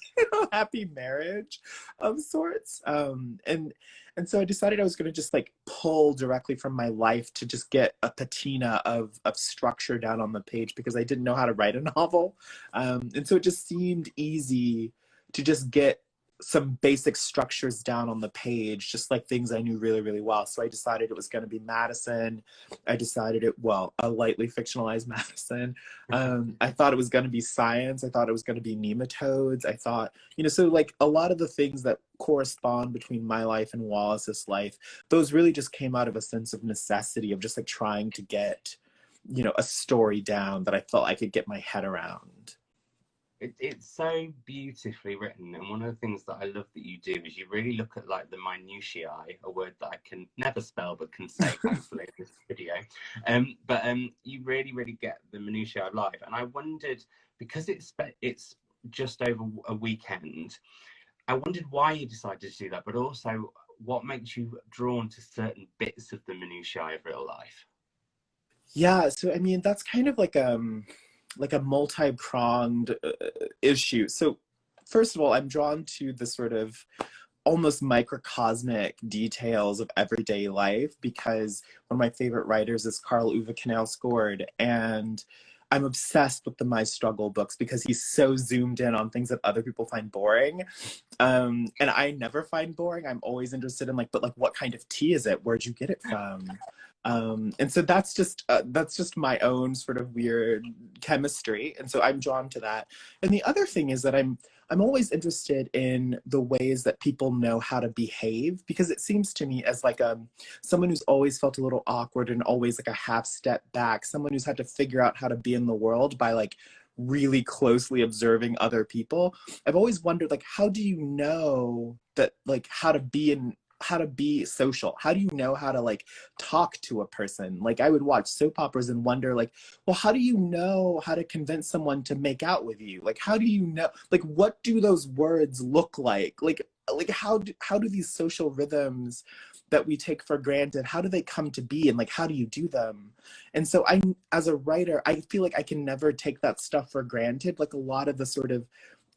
happy marriage of sorts. And so I decided I was going to just pull directly from my life to just get a patina of structure down on the page, because I didn't know how to write a novel. And so it just seemed easy to just get some basic structures down on the page, just like things I knew really, really well. So I decided it was going to be Madison. I decided a lightly fictionalized Madison. I thought it was going to be science. I thought it was going to be nematodes. I thought, so like a lot of the things that correspond between my life and Wallace's life, those really just came out of a sense of necessity of just like trying to get, a story down that I felt I could get my head around. It's so beautifully written, and one of the things that I love that you do is you really look at like the minutiae, a word that I can never spell but can say hopefully in this video. But you really get the minutiae of life, and I wondered, because it's just over a weekend, I wondered why you decided to do that, but also what makes you drawn to certain bits of the minutiae of real life. Yeah, so I mean that's kind of like a multi-pronged issue. So first of all, I'm drawn to the sort of almost microcosmic details of everyday life because one of my favorite writers is Carl Uwe Knausgård, and I'm obsessed with the My Struggle books because he's so zoomed in on things that other people find boring. And I never find boring. I'm always interested in but what kind of tea is it? Where'd you get it from? And so that's just my own sort of weird chemistry. And so I'm drawn to that. And the other thing is that I'm always interested in the ways that people know how to behave, because it seems to me as like someone who's always felt a little awkward and always like a half step back, someone who's had to figure out how to be in the world by like really closely observing other people. I've always wondered, like, how do you know that, like, how to be social? How do you know how to like talk to a person? Like, I would watch soap operas and wonder, like, well, how do you know how to convince someone to make out with you? Like, how do you know, like, what do those words look like? Like how do these social rhythms that we take for granted, how do they come to be, and like how do you do them? And so I, as a writer, I feel like I can never take that stuff for granted. Like a lot of the sort of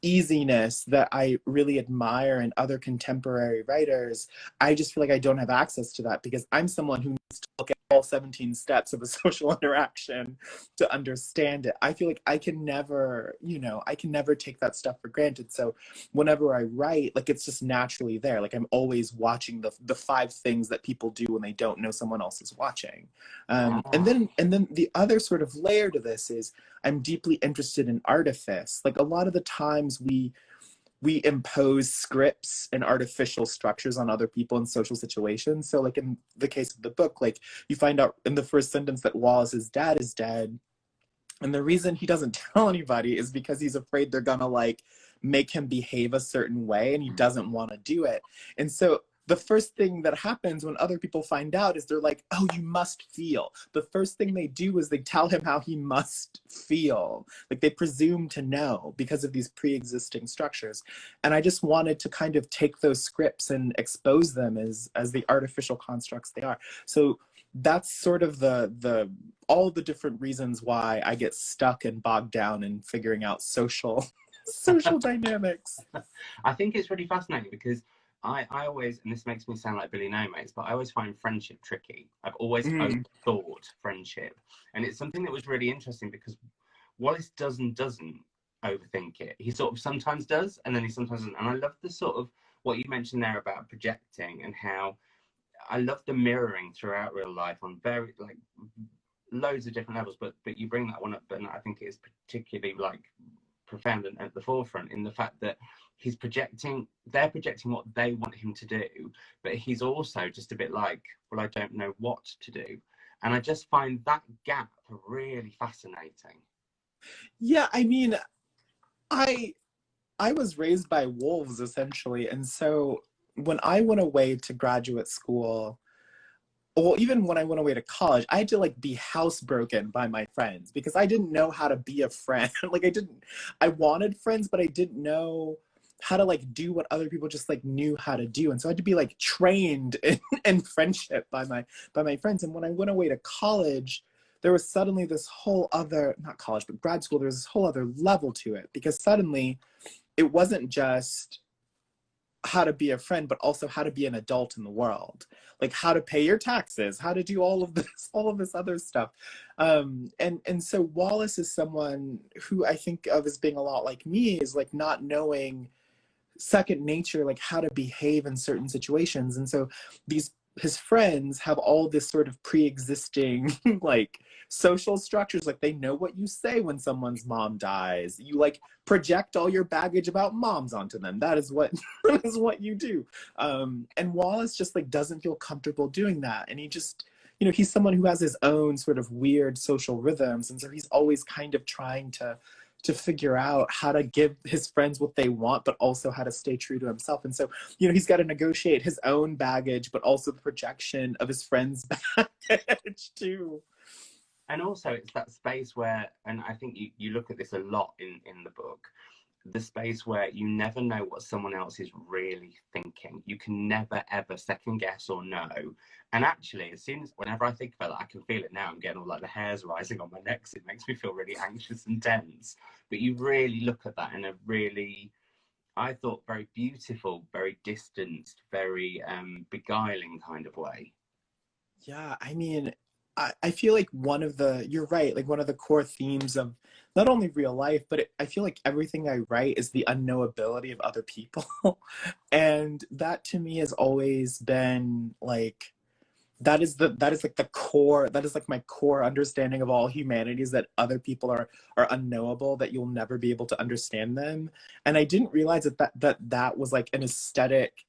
easiness that I really admire in other contemporary writers, I just feel like I don't have access to that because I'm someone who needs to look at all 17 steps of a social interaction to understand it. I feel like I can never take that stuff for granted. So whenever I write, like, it's just naturally there. Like, I'm always watching the 5 things that people do when they don't know someone else is watching. And then the other sort of layer to this is I'm deeply interested in artifice. Like, a lot of the times we impose scripts and artificial structures on other people in social situations. So like in the case of the book, like you find out in the first sentence that Wallace's dad is dead. And the reason he doesn't tell anybody is because he's afraid they're gonna like make him behave a certain way and he doesn't want to do it. And so the first thing that happens when other people find out is they're like, oh, you must feel. The first thing they do is they tell him how he must feel. Like, they presume to know because of these pre-existing structures. And I just wanted to kind of take those scripts and expose them as the artificial constructs they are. So that's sort of the all the different reasons why I get stuck and bogged down in figuring out social dynamics. I think it's really fascinating because I always, and this makes me sound like Billy No Mates, but I always find friendship tricky. I've always thought friendship. And it's something that was really interesting because Wallace doesn't overthink it. He sort of sometimes does, and then he sometimes doesn't. And I love the sort of what you mentioned there about projecting and how I love the mirroring throughout real life on very, like, loads of different levels. But you bring that one up, and I think it's particularly, like, profound and at the forefront in the fact that they're projecting what they want him to do, but he's also just a bit like, well, I don't know what to do. And I just find that gap really fascinating. Yeah, I mean, I was raised by wolves, essentially. And so when I went away to graduate school, or even when I went away to college, I had to like be housebroken by my friends because I didn't know how to be a friend. Like, I wanted friends, but I didn't know how to like do what other people just like knew how to do. And so I had to be like trained in friendship by my friends. And when I went away to college, there was suddenly this whole other, not college, but grad school, there was this whole other level to it, because suddenly it wasn't just how to be a friend, but also how to be an adult in the world, like how to pay your taxes, how to do all of this other stuff. And so Wallace is someone who I think of as being a lot like me, is like not knowing second nature, like how to behave in certain situations. And so his friends have all this sort of pre-existing like social structures. Like they know what you say when someone's mom dies. You like project all your baggage about moms onto them. That is what that is what you do. And Wallace just like doesn't feel comfortable doing that. And he just, you know, he's someone who has his own sort of weird social rhythms. And so he's always kind of trying to figure out how to give his friends what they want, but also how to stay true to himself. And so, you know, he's got to negotiate his own baggage, but also the projection of his friends' baggage too. And also it's that space where, and I think you look at this a lot in the book, the space where you never know what someone else is really thinking. You can never ever second guess or know. And actually, whenever I think about it, I can feel it now. I'm getting all like the hairs rising on my neck. It makes me feel really anxious and tense. But you really look at that in a really, I thought, very beautiful, very distanced, very beguiling kind of way. Yeah, I mean, I feel like you're right, like one of the core themes of not only real life, but I feel like everything I write is the unknowability of other people. And that to me has always been like, that is like the core, that is like my core understanding of all humanity, is that other people are unknowable, that you'll never be able to understand them. And I didn't realize that was like an aesthetic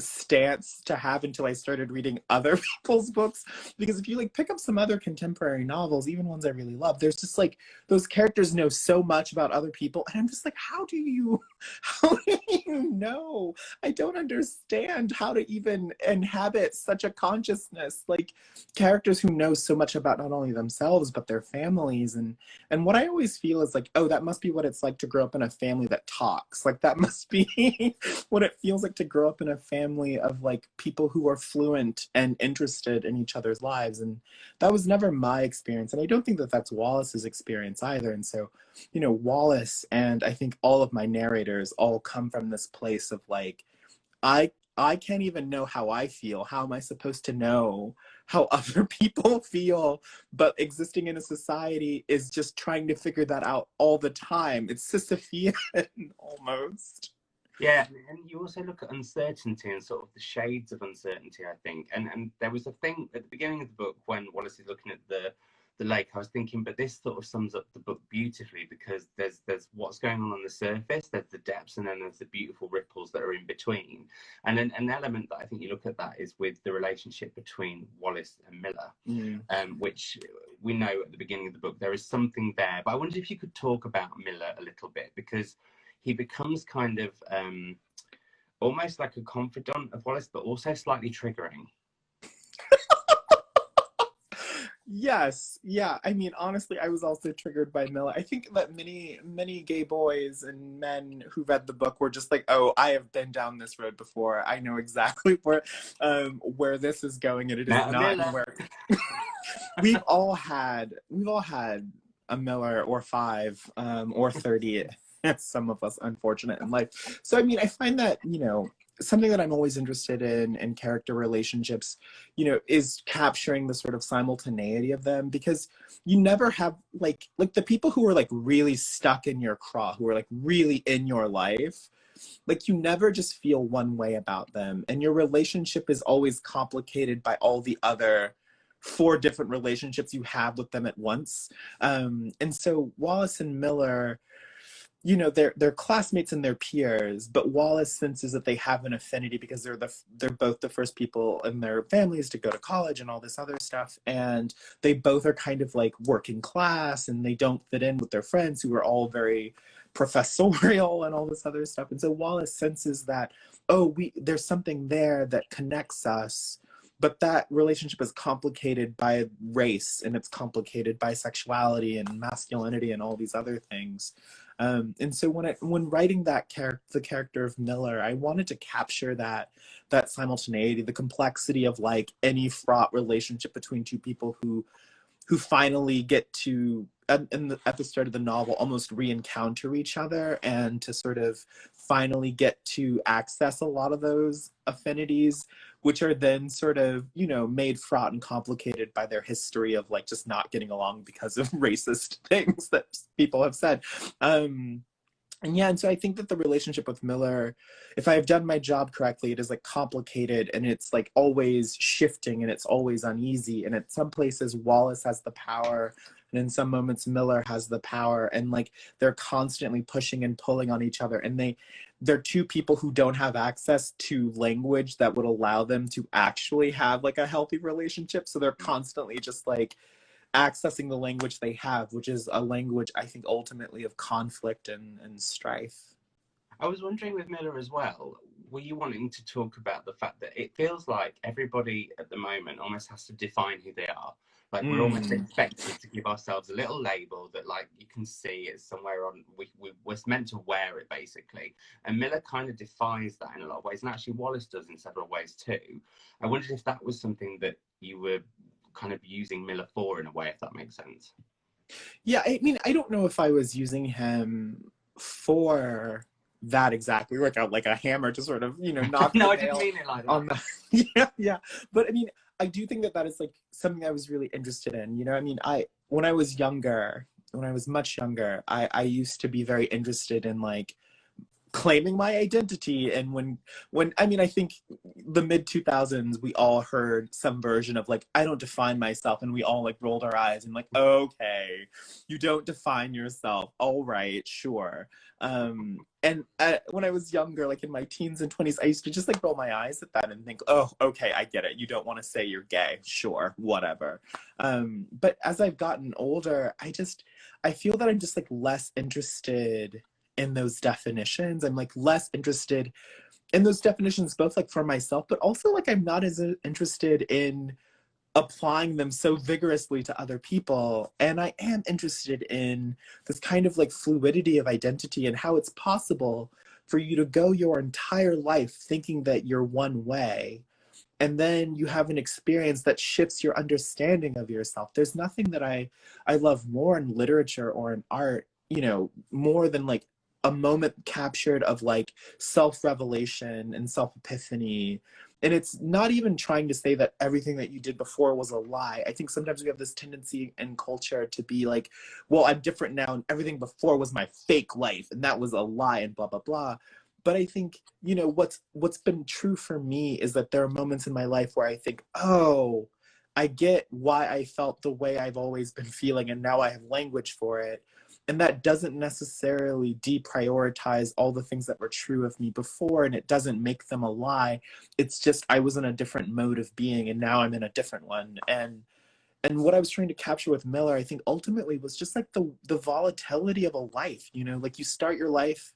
stance to have until I started reading other people's books. Because if you like pick up some other contemporary novels, even ones I really love, there's just like those characters know so much about other people, and I'm just like, how do you know? I don't understand how to even inhabit such a consciousness, like characters who know so much about not only themselves but their families. And what I always feel is like, oh, that must be what it's like to grow up in a family that talks. Like that must be what it feels like to grow up in a family of like people who are fluent and interested in each other's lives. And that was never my experience, and I don't think that that's Wallace's experience either. And so, you know, Wallace and I think all of my narrators all come from this place of like, I can't even know how I feel. How am I supposed to know how other people feel? But existing in a society is just trying to figure that out all the time. It's Sisyphean almost. Yeah, and you also look at uncertainty and sort of the shades of uncertainty, I think. And there was a thing at the beginning of the book when Wallace is looking at the lake, I was thinking, but this sort of sums up the book beautifully, because there's what's going on the surface, there's the depths, and then there's the beautiful ripples that are in between. And then an element that I think you look at that is with the relationship between Wallace and Miller, which we know at the beginning of the book there is something there. But I wonder if you could talk about Miller a little bit, because he becomes kind of almost like a confidant of Wallace, but also slightly triggering. Yes, yeah. I mean, honestly, I was also triggered by Miller. I think that many gay boys and men who read the book were just like, "Oh, I have been down this road before. I know exactly where this is going, and it is not where." We've all had a Miller or 5 or 30. Some of us unfortunate in life. So I mean, I find that, you know, something that I'm always interested in character relationships, you know, is capturing the sort of simultaneity of them, because you never have like the people who are like really stuck in your craw, who are like really in your life, like you never just feel one way about them, and your relationship is always complicated by all the other 4 different relationships you have with them at once. And so Wallace and Miller, you know, they're classmates and they're peers, but Wallace senses that they have an affinity because they're both the first people in their families to go to college and all this other stuff, and they both are kind of like working class, and they don't fit in with their friends who are all very professorial and all this other stuff. And so Wallace senses that, oh, there's something there that connects us, but that relationship is complicated by race, and it's complicated by sexuality and masculinity and all these other things. And so when writing the character of Miller, I wanted to capture that simultaneity, the complexity of like any fraught relationship between 2 people who finally get to, at the start of the novel, almost re-encounter each other, and to sort of finally get to access a lot of those affinities, which are then sort of, you know, made fraught and complicated by their history of like just not getting along because of racist things that people have said. And yeah, and so I think that the relationship with Miller, if I've done my job correctly, it is like complicated and it's like always shifting and it's always uneasy. And at some places, Wallace has the power, and in some moments, Miller has the power. And like they're constantly pushing and pulling on each other. And they're two people who don't have access to language that would allow them to actually have like a healthy relationship. So they're constantly just like accessing the language they have, which is a language, I think, ultimately of conflict and strife. I was wondering with Miller as well, were you wanting to talk about the fact that it feels like everybody at the moment almost has to define who they are? Like we're almost expected to give ourselves a little label that like you can see it's somewhere on, we're meant to wear it basically. And Miller kind of defies that in a lot of ways. And actually Wallace does in several ways too. I wondered if that was something that you were kind of using Miller for in a way, if that makes sense. Yeah, I mean, I don't know if I was using him for that exactly, like a hammer to sort of, you know, knock no, the I didn't nail mean it like that. on the yeah. But I mean, I do think that is like something I was really interested in. You know, I mean, when I was much younger, I used to be very interested in like claiming my identity. And when I mean, I think the mid 2000s we all heard some version of like, I don't define myself, and we all like rolled our eyes and like, okay, you don't define yourself, all right, sure. And when I was younger, like in my teens and 20s, I used to just like roll my eyes at that and think, oh, okay, I get it, you don't want to say you're gay, sure, whatever. But as I've gotten older, I feel that I'm just like less interested in those definitions. I'm like less interested in those definitions, both like for myself, but also like I'm not as interested in applying them so vigorously to other people. And I am interested in this kind of like fluidity of identity and how it's possible for you to go your entire life thinking that you're one way, and then you have an experience that shifts your understanding of yourself. There's nothing that I love more in literature or in art, you know, more than like a moment captured of like self-revelation and self-epiphany. And it's not even trying to say that everything that you did before was a lie. I think sometimes we have this tendency in culture to be like, well, I'm different now and everything before was my fake life and that was a lie and blah, blah, blah. But I think, you know, what's been true for me is that there are moments in my life where I think, oh, I get why I felt the way I've always been feeling, and now I have language for it. And that doesn't necessarily deprioritize all the things that were true of me before, and it doesn't make them a lie. It's just I was in a different mode of being, and now I'm in a different one. And what I was trying to capture with Miller, I think ultimately was just like the volatility of a life. You know, like you start your life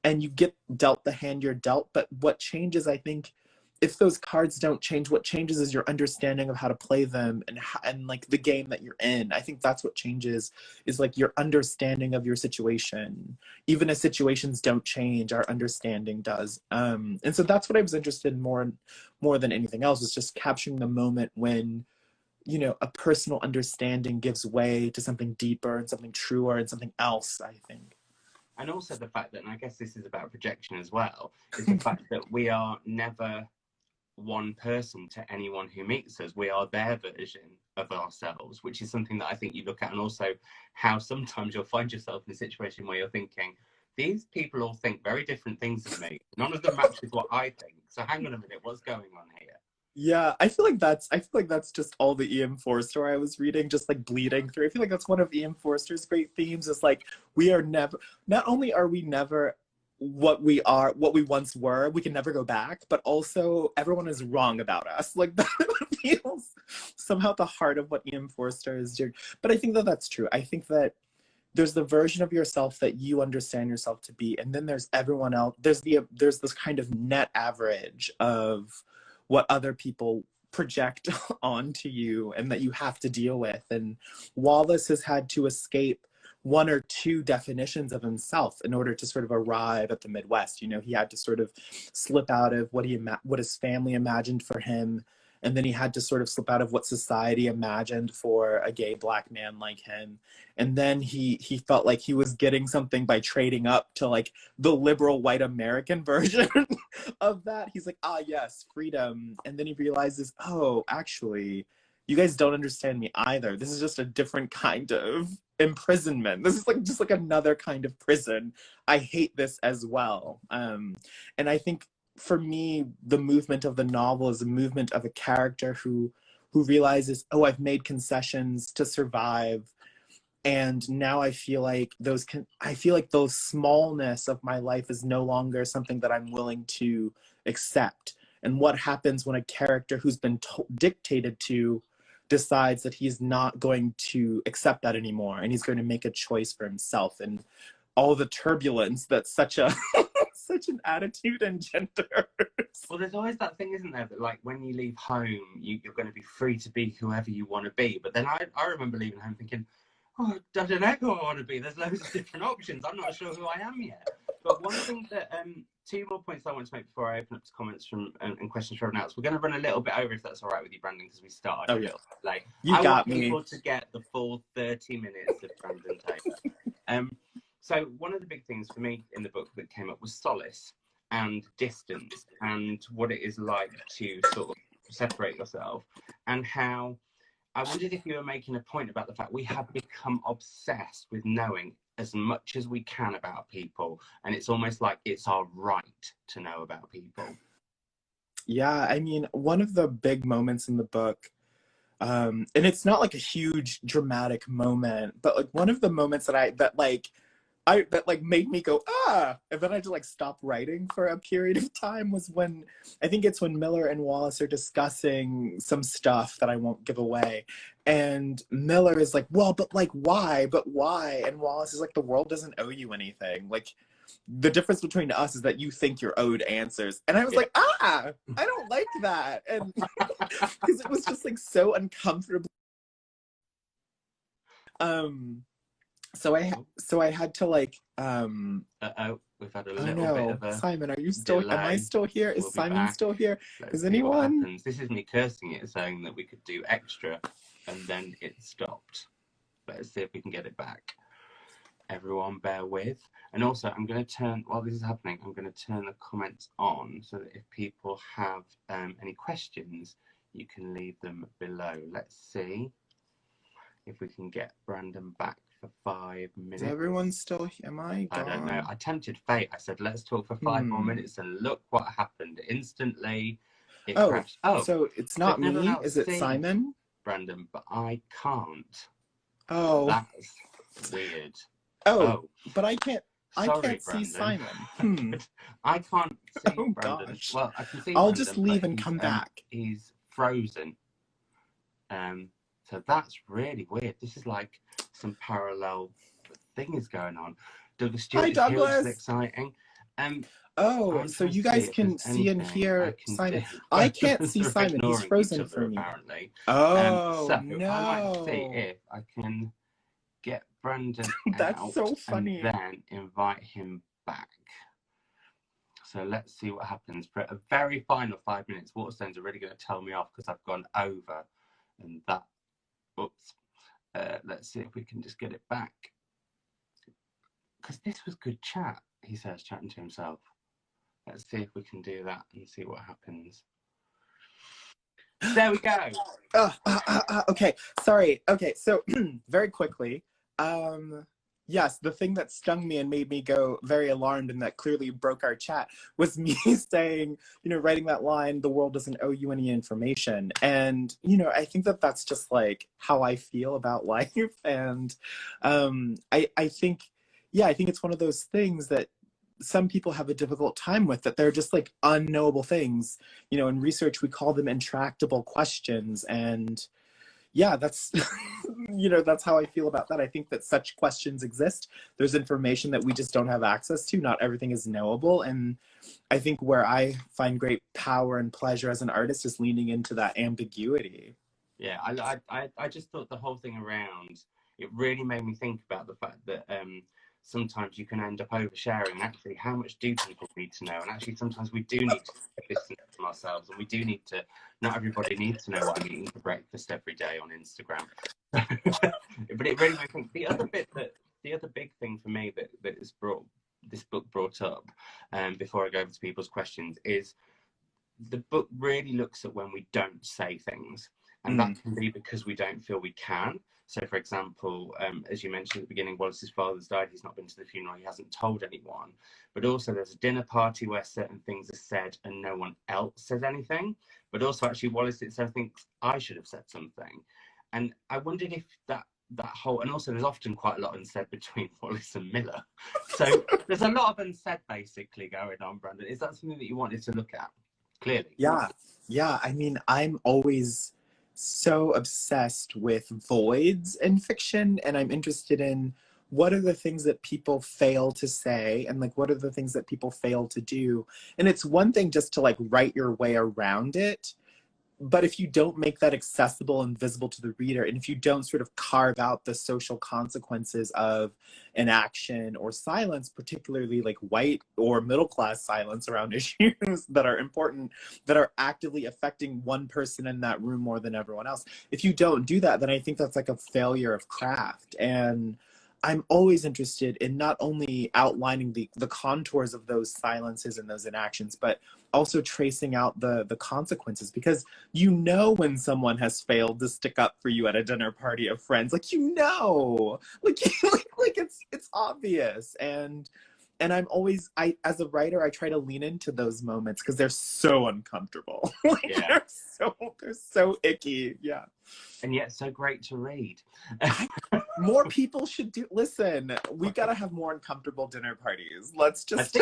and you get dealt the hand you're dealt, but what changes, I think, if those cards don't change, what changes is your understanding of how to play them and like the game that you're in. I think that's what changes, is like your understanding of your situation. Even as situations don't change, our understanding does. And so that's what I was interested in more than anything else, is just capturing the moment when, you know, a personal understanding gives way to something deeper and something truer and something else, I think. And also the fact that, and I guess this is about projection as well, is the fact that we are never one person to anyone who meets us. We are their version of ourselves, which is something that I think you look at, and also how sometimes you'll find yourself in a situation where you're thinking, these people all think very different things of me. None of them matches what I think. So hang on a minute, what's going on here? Yeah, I feel like that's just all the E.M. Forster I was reading, just like bleeding through. I feel like that's one of E.M. Forster's great themes, is like we are never, not only are we never what we once were, we can never go back, but also everyone is wrong about us. Like that feels somehow at the heart of what E.M. Forster is doing. But I think that that's true. I think that there's the version of yourself that you understand yourself to be, and then there's everyone else. There's this kind of net average of what other people project onto you and that you have to deal with. And Wallace has had to escape one or two definitions of himself in order to sort of arrive at the Midwest. You know, he had to sort of slip out of what his family imagined for him, and then he had to sort of slip out of what society imagined for a gay Black man like him. And then he felt like he was getting something by trading up to like the liberal white American version of that. He's like, ah, yes, freedom. And then he realizes, oh, actually, you guys don't understand me either. This is just a different kind of imprisonment. This is like just like another kind of prison. I hate this as well. And I think for me, the movement of the novel is a movement of a character who realizes, oh, I've made concessions to survive. And now I feel like those smallness of my life is no longer something that I'm willing to accept. And what happens when a character who's been dictated to decides that he's not going to accept that anymore, and he's going to make a choice for himself, and all the turbulence that such a such an attitude engenders. Well, there's always that thing, isn't there, that like when you leave home, you're going to be free to be whoever you want to be. But then I remember leaving home thinking, oh, I don't know who I want to be. There's loads of different options. I'm not sure who I am yet. But one thing that, two more points I want to make before I open up to comments from and questions from everyone else. We're going to run a little bit over, if that's all right with you, Brandon, because we started a little bit late. You got me. I want people to get the full 30 minutes of Brandon Taylor. So one of the big things for me in the book that came up was solace and distance and what it is like to sort of separate yourself, and how I wondered if you were making a point about the fact we have become obsessed with knowing as much as we can about people, and it's almost like it's our right to know about people. Yeah, I mean, one of the big moments in the book, and it's not like a huge dramatic moment, but like one of the moments that made me go, ah, and then I just like stop writing for a period of time was when, I think it's when Miller and Wallace are discussing some stuff that I won't give away. And Miller is like, well, but like, why? But why? And Wallace is like, the world doesn't owe you anything. Like, the difference between us is that you think you're owed answers. And I was like, I don't like that. And because it was just like so uncomfortable. So I had to like we've had a little bit of a Simon, are you still delay. Am I still here? Is Simon still here? Let's Is see anyone? what happens. This is me cursing it, saying that we could do extra, and then it stopped. Let's see if we can get it back. Everyone bear with. And also I'm going to turn, while this is happening, I'm going to turn the comments on so that if people have any questions, you can leave them below. Let's see if we can get Brandon back for 5 minutes. Is everyone still here? Am I gone? I don't know. I tempted fate. I said, let's talk for 5 more minutes, and look what happened. Instantly, it crashed. Oh, so it's not me? Is it Simon? Brandon, but I can't. Oh. That's weird. Oh, but I can't. Sorry, I can't Brandon. see Simon. I can't see Oh, Brandon. gosh. Well, I can see I'll Brandon, just leave but and come back. He's frozen. So that's really weird. This is like some parallel thing is going on. Douglas Stuart, Hi, Douglas. Is exciting. So you guys can see and hear Simon. I can't see Simon. He's frozen for me. Apparently. Oh, so no. I might see if I can get Brandon That's out so funny. and then invite him back. So let's see what happens. For a very final 5 minutes, Waterstones are really going to tell me off because I've gone over, and that. Oops. Let's see if we can just get it back. Because this was good chat, he says, chatting to himself. Let's see if we can do that and see what happens. There we go. Okay, sorry. Okay, so very quickly. Yes, the thing that stung me and made me go very alarmed and that clearly broke our chat was me saying, writing that line, the world doesn't owe you any information. And, I think that that's just like how I feel about life. And I think it's one of those things that some people have a difficult time with, that they're just like unknowable things. In research, we call them intractable questions. And yeah, that's, that's how I feel about that. I think that such questions exist. There's information that we just don't have access to. Not everything is knowable. And I think where I find great power and pleasure as an artist is leaning into that ambiguity. Yeah, I just thought the whole thing around, it really made me think about the fact that sometimes you can end up oversharing. Actually, how much do people need to know? And actually, sometimes we do need to listen from ourselves, and we do need to. Not everybody needs to know what I'm eating for breakfast every day on Instagram. But it really made me think. The other big thing for me that is this book brought up, before I go over to people's questions, is the book really looks at when we don't say things. And that can be because we don't feel we can. So, for example, as you mentioned at the beginning, Wallace's father's died. He's not been to the funeral. He hasn't told anyone. But also there's a dinner party where certain things are said and no one else says anything. But also actually Wallace itself thinks I should have said something. And I wondered if that whole, and also there's often quite a lot unsaid between Wallace and Miller. So there's a lot of unsaid basically going on, Brandon. Is that something that you wanted to look at? Clearly. Yeah. I mean, I'm always so obsessed with voids in fiction, and I'm interested in what are the things that people fail to say, and like what are the things that people fail to do. And it's one thing just to like write your way around it, but if you don't make that accessible and visible to the reader, and if you don't sort of carve out the social consequences of an action or silence, particularly like white or middle class silence around issues that are important, that are actively affecting one person in that room more than everyone else, if you don't do that, then I think that's like a failure of craft. And I'm always interested in not only outlining the contours of those silences and those inactions, but also tracing out the consequences, because you know when someone has failed to stick up for you at a dinner party of friends, like, you know, like it's obvious. And I'm always, as a writer, I try to lean into those moments because they're so uncomfortable. Like, they're so icky. Yeah. And yet so great to read. More people should listen, we gotta have more uncomfortable dinner parties. Let's just...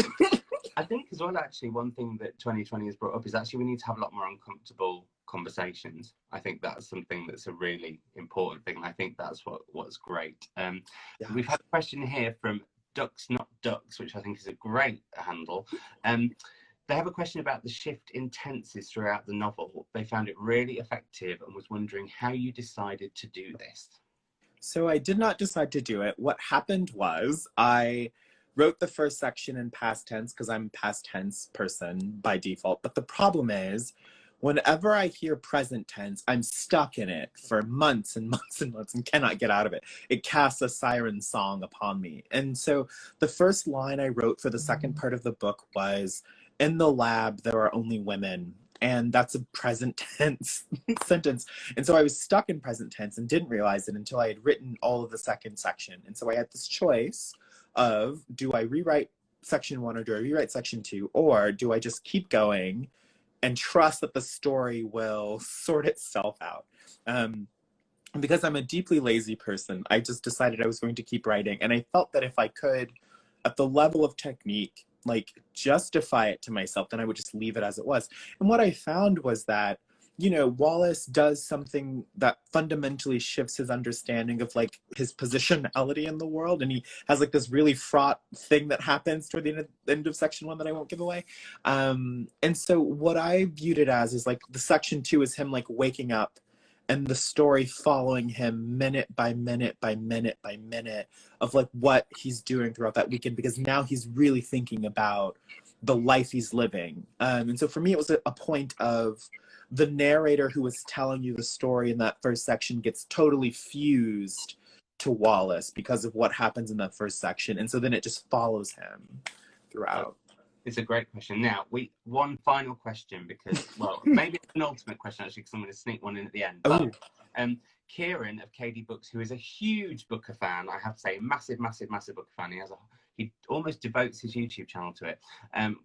I think as well, actually, one thing that 2020 has brought up is actually we need to have a lot more uncomfortable conversations. I think that's something that's a really important thing. I think that's what's great. We've had a question here from Ducks Not Ducks, which I think is a great handle. They have a question about the shift in tenses throughout the novel. They found it really effective and was wondering how you decided to do this. So I did not decide to do it. What happened was I wrote the first section in past tense because I'm a past tense person by default. But the problem is, whenever I hear present tense, I'm stuck in it for months and months and months and cannot get out of it. It casts a siren song upon me. And so the first line I wrote for the second part of the book was, "In the lab, there are only women." And that's a present tense sentence. And so I was stuck in present tense and didn't realize it until I had written all of the second section. And so I had this choice of, do I rewrite section 1 or do I rewrite section 2? Or do I just keep going and trust that the story will sort itself out? Because I'm a deeply lazy person, I just decided I was going to keep writing. And I felt that if I could, at the level of technique, like justify it to myself, then I would just leave it as it was. And what I found was that, you know, Wallace does something that fundamentally shifts his understanding of like his positionality in the world. And he has like this really fraught thing that happens toward the end of section 1 that I won't give away. And so what I viewed it as is like the section 2 is him like waking up and the story following him minute by minute by minute by minute of like what he's doing throughout that weekend, because now he's really thinking about the life he's living. And so for me, it was a point of the narrator who was telling you the story in that first section gets totally fused to Wallace because of what happens in that first section. And so then it just follows him throughout. It's a great question. Now, one final question, because, well, maybe it's an ultimate question, actually, because I'm going to sneak one in at the end. But Kieran of KD Books, who is a huge Booker fan, I have to say, massive, massive, massive Booker fan. He almost devotes his YouTube channel to it,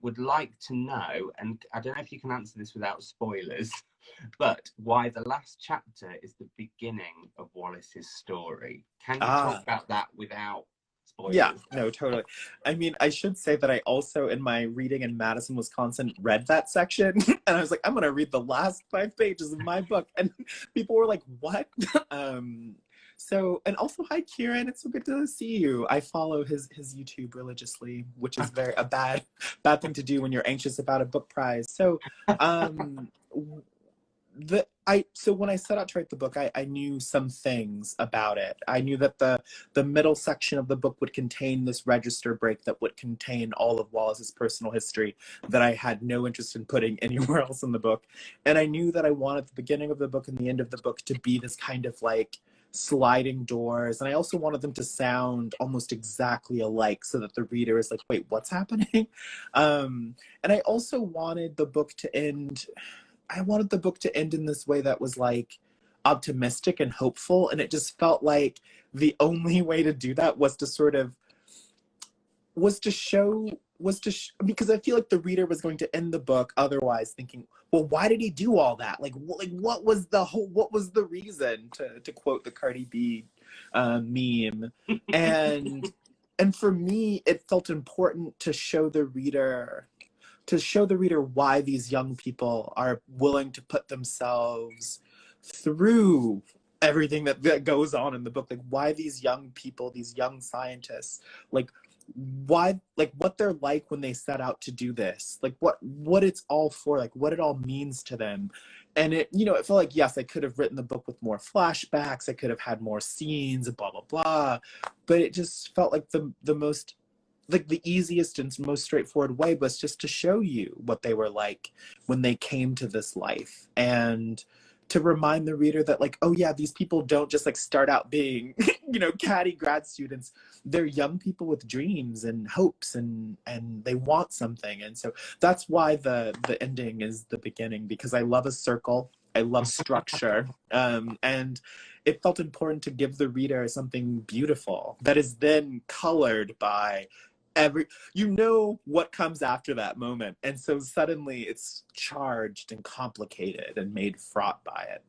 would like to know, and I don't know if you can answer this without spoilers, but why the last chapter is the beginning of Wallace's story. Can you talk about that without spoilers? Yeah, no, totally. I mean, I should say that I also, in my reading in Madison, Wisconsin, read that section. And I was like, I'm going to read the last 5 pages of my book. And people were like, what? So, and also, hi, Kieran. It's so good to see you. I follow his YouTube religiously, which is a bad thing to do when you're anxious about a book prize. So, so when I set out to write the book, I knew some things about it. I knew that the middle section of the book would contain this register break that would contain all of Wallace's personal history that I had no interest in putting anywhere else in the book. And I knew that I wanted the beginning of the book and the end of the book to be this kind of like sliding doors. And I also wanted them to sound almost exactly alike so that the reader is like, wait, what's happening? And I also wanted the book to end... I wanted the book to end in this way that was like optimistic and hopeful. And it just felt like the only way to do that was to sort of, because I feel like the reader was going to end the book otherwise thinking, well, why did he do all that? Like what was the reason, to quote the Cardi B meme? And for me, it felt important to show the reader why these young people are willing to put themselves through everything that goes on in the book. Like, why these young people, these young scientists, like, why, like, what they're like when they set out to do this, like what it's all for, like what it all means to them. And it, you know, it felt like, yes, I could have written the book with more flashbacks, I could have had more scenes, blah blah blah, but it just felt like the most, like the easiest and most straightforward way was just to show you what they were like when they came to this life, and to remind the reader that, like, oh yeah, these people don't just like start out being, you know, catty grad students. They're young people with dreams and hopes, and they want something. And so that's why the ending is the beginning, because I love a circle, I love structure, and it felt important to give the reader something beautiful that is then colored by you know what comes after that moment, and so suddenly it's charged and complicated and made fraught by it.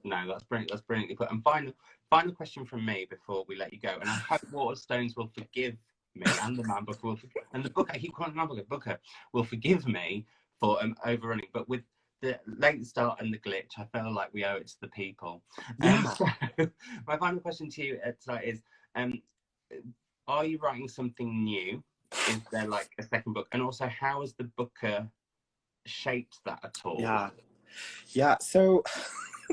No, that's brilliant. That's brilliantly put. And final question from me before we let you go. And I hope Waterstones will forgive me, and the man Booker and the Booker. I keep calling him Booker will forgive me for overrunning. But with the late start and the glitch, I feel like we owe it to the people. Yeah. So my final question to you tonight is: are you writing something new? Is there like a second book? And also, how has the Booker shaped that at all? Yeah. So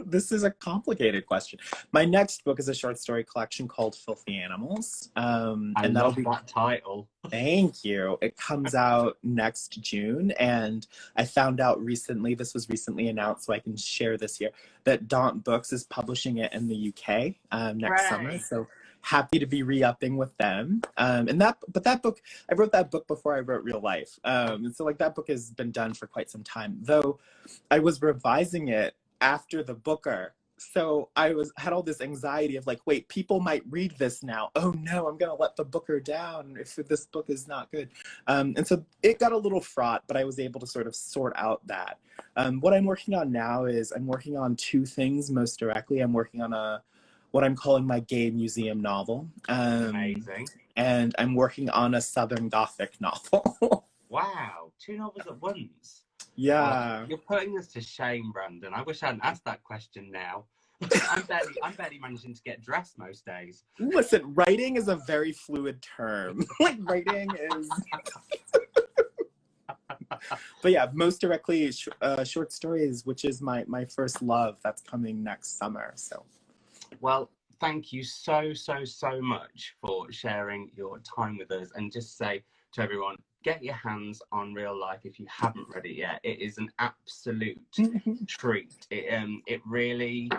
this is a complicated question. My next book is a short story collection called Filthy Animals. And that'll be that title. Thank you. It comes out next June, and I found out recently, this was recently announced, so I can share this here, that Daunt Books is publishing it in the UK next summer. So happy to be re-upping with them. And that book, I wrote that book before I wrote Real Life. And so like that book has been done for quite some time, though I was revising it after the Booker. So I had all this anxiety of like, wait, people might read this now. Oh no, I'm gonna let the Booker down if this book is not good. And so it got a little fraught, but I was able to sort of sort out that. What I'm working on now is I'm working on two things most directly. I'm working on what I'm calling my gay museum novel. Amazing. And I'm working on a Southern Gothic novel. Wow, 2 novels at once. Yeah. Well, you're putting us to shame, Brandon. I wish I hadn't asked that question now. I'm barely managing to get dressed most days. Listen, writing is a very fluid term. Like, writing is... But yeah, most directly, short stories, which is my first love. That's coming next summer, so... Well, thank you so much for sharing your time with us, and just say to everyone, get your hands on Real Life if you haven't read it yet. It is an absolute treat. It really,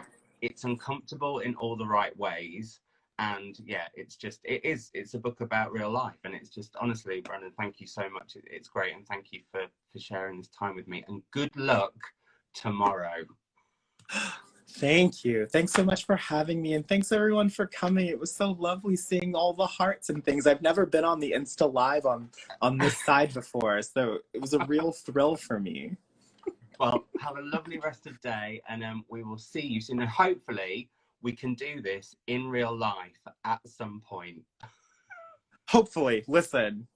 it's uncomfortable in all the right ways, and yeah, it's a book about real life, and it's just, honestly, Brandon, thank you so much. It's great, and thank you for sharing this time with me, and good luck tomorrow. Thank you. Thanks so much for having me, and thanks everyone for coming. It was so lovely seeing all the hearts and things. I've never been on the Insta Live on this side before, so it was a real thrill for me. Well, have a lovely rest of the day, and we will see you soon, and hopefully we can do this in real life at some point. Hopefully. Listen,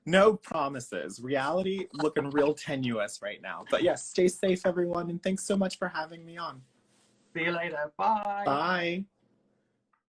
no promises. Reality looking real tenuous right now. But yes, stay safe everyone, and thanks so much for having me on. See you later. Bye. Bye.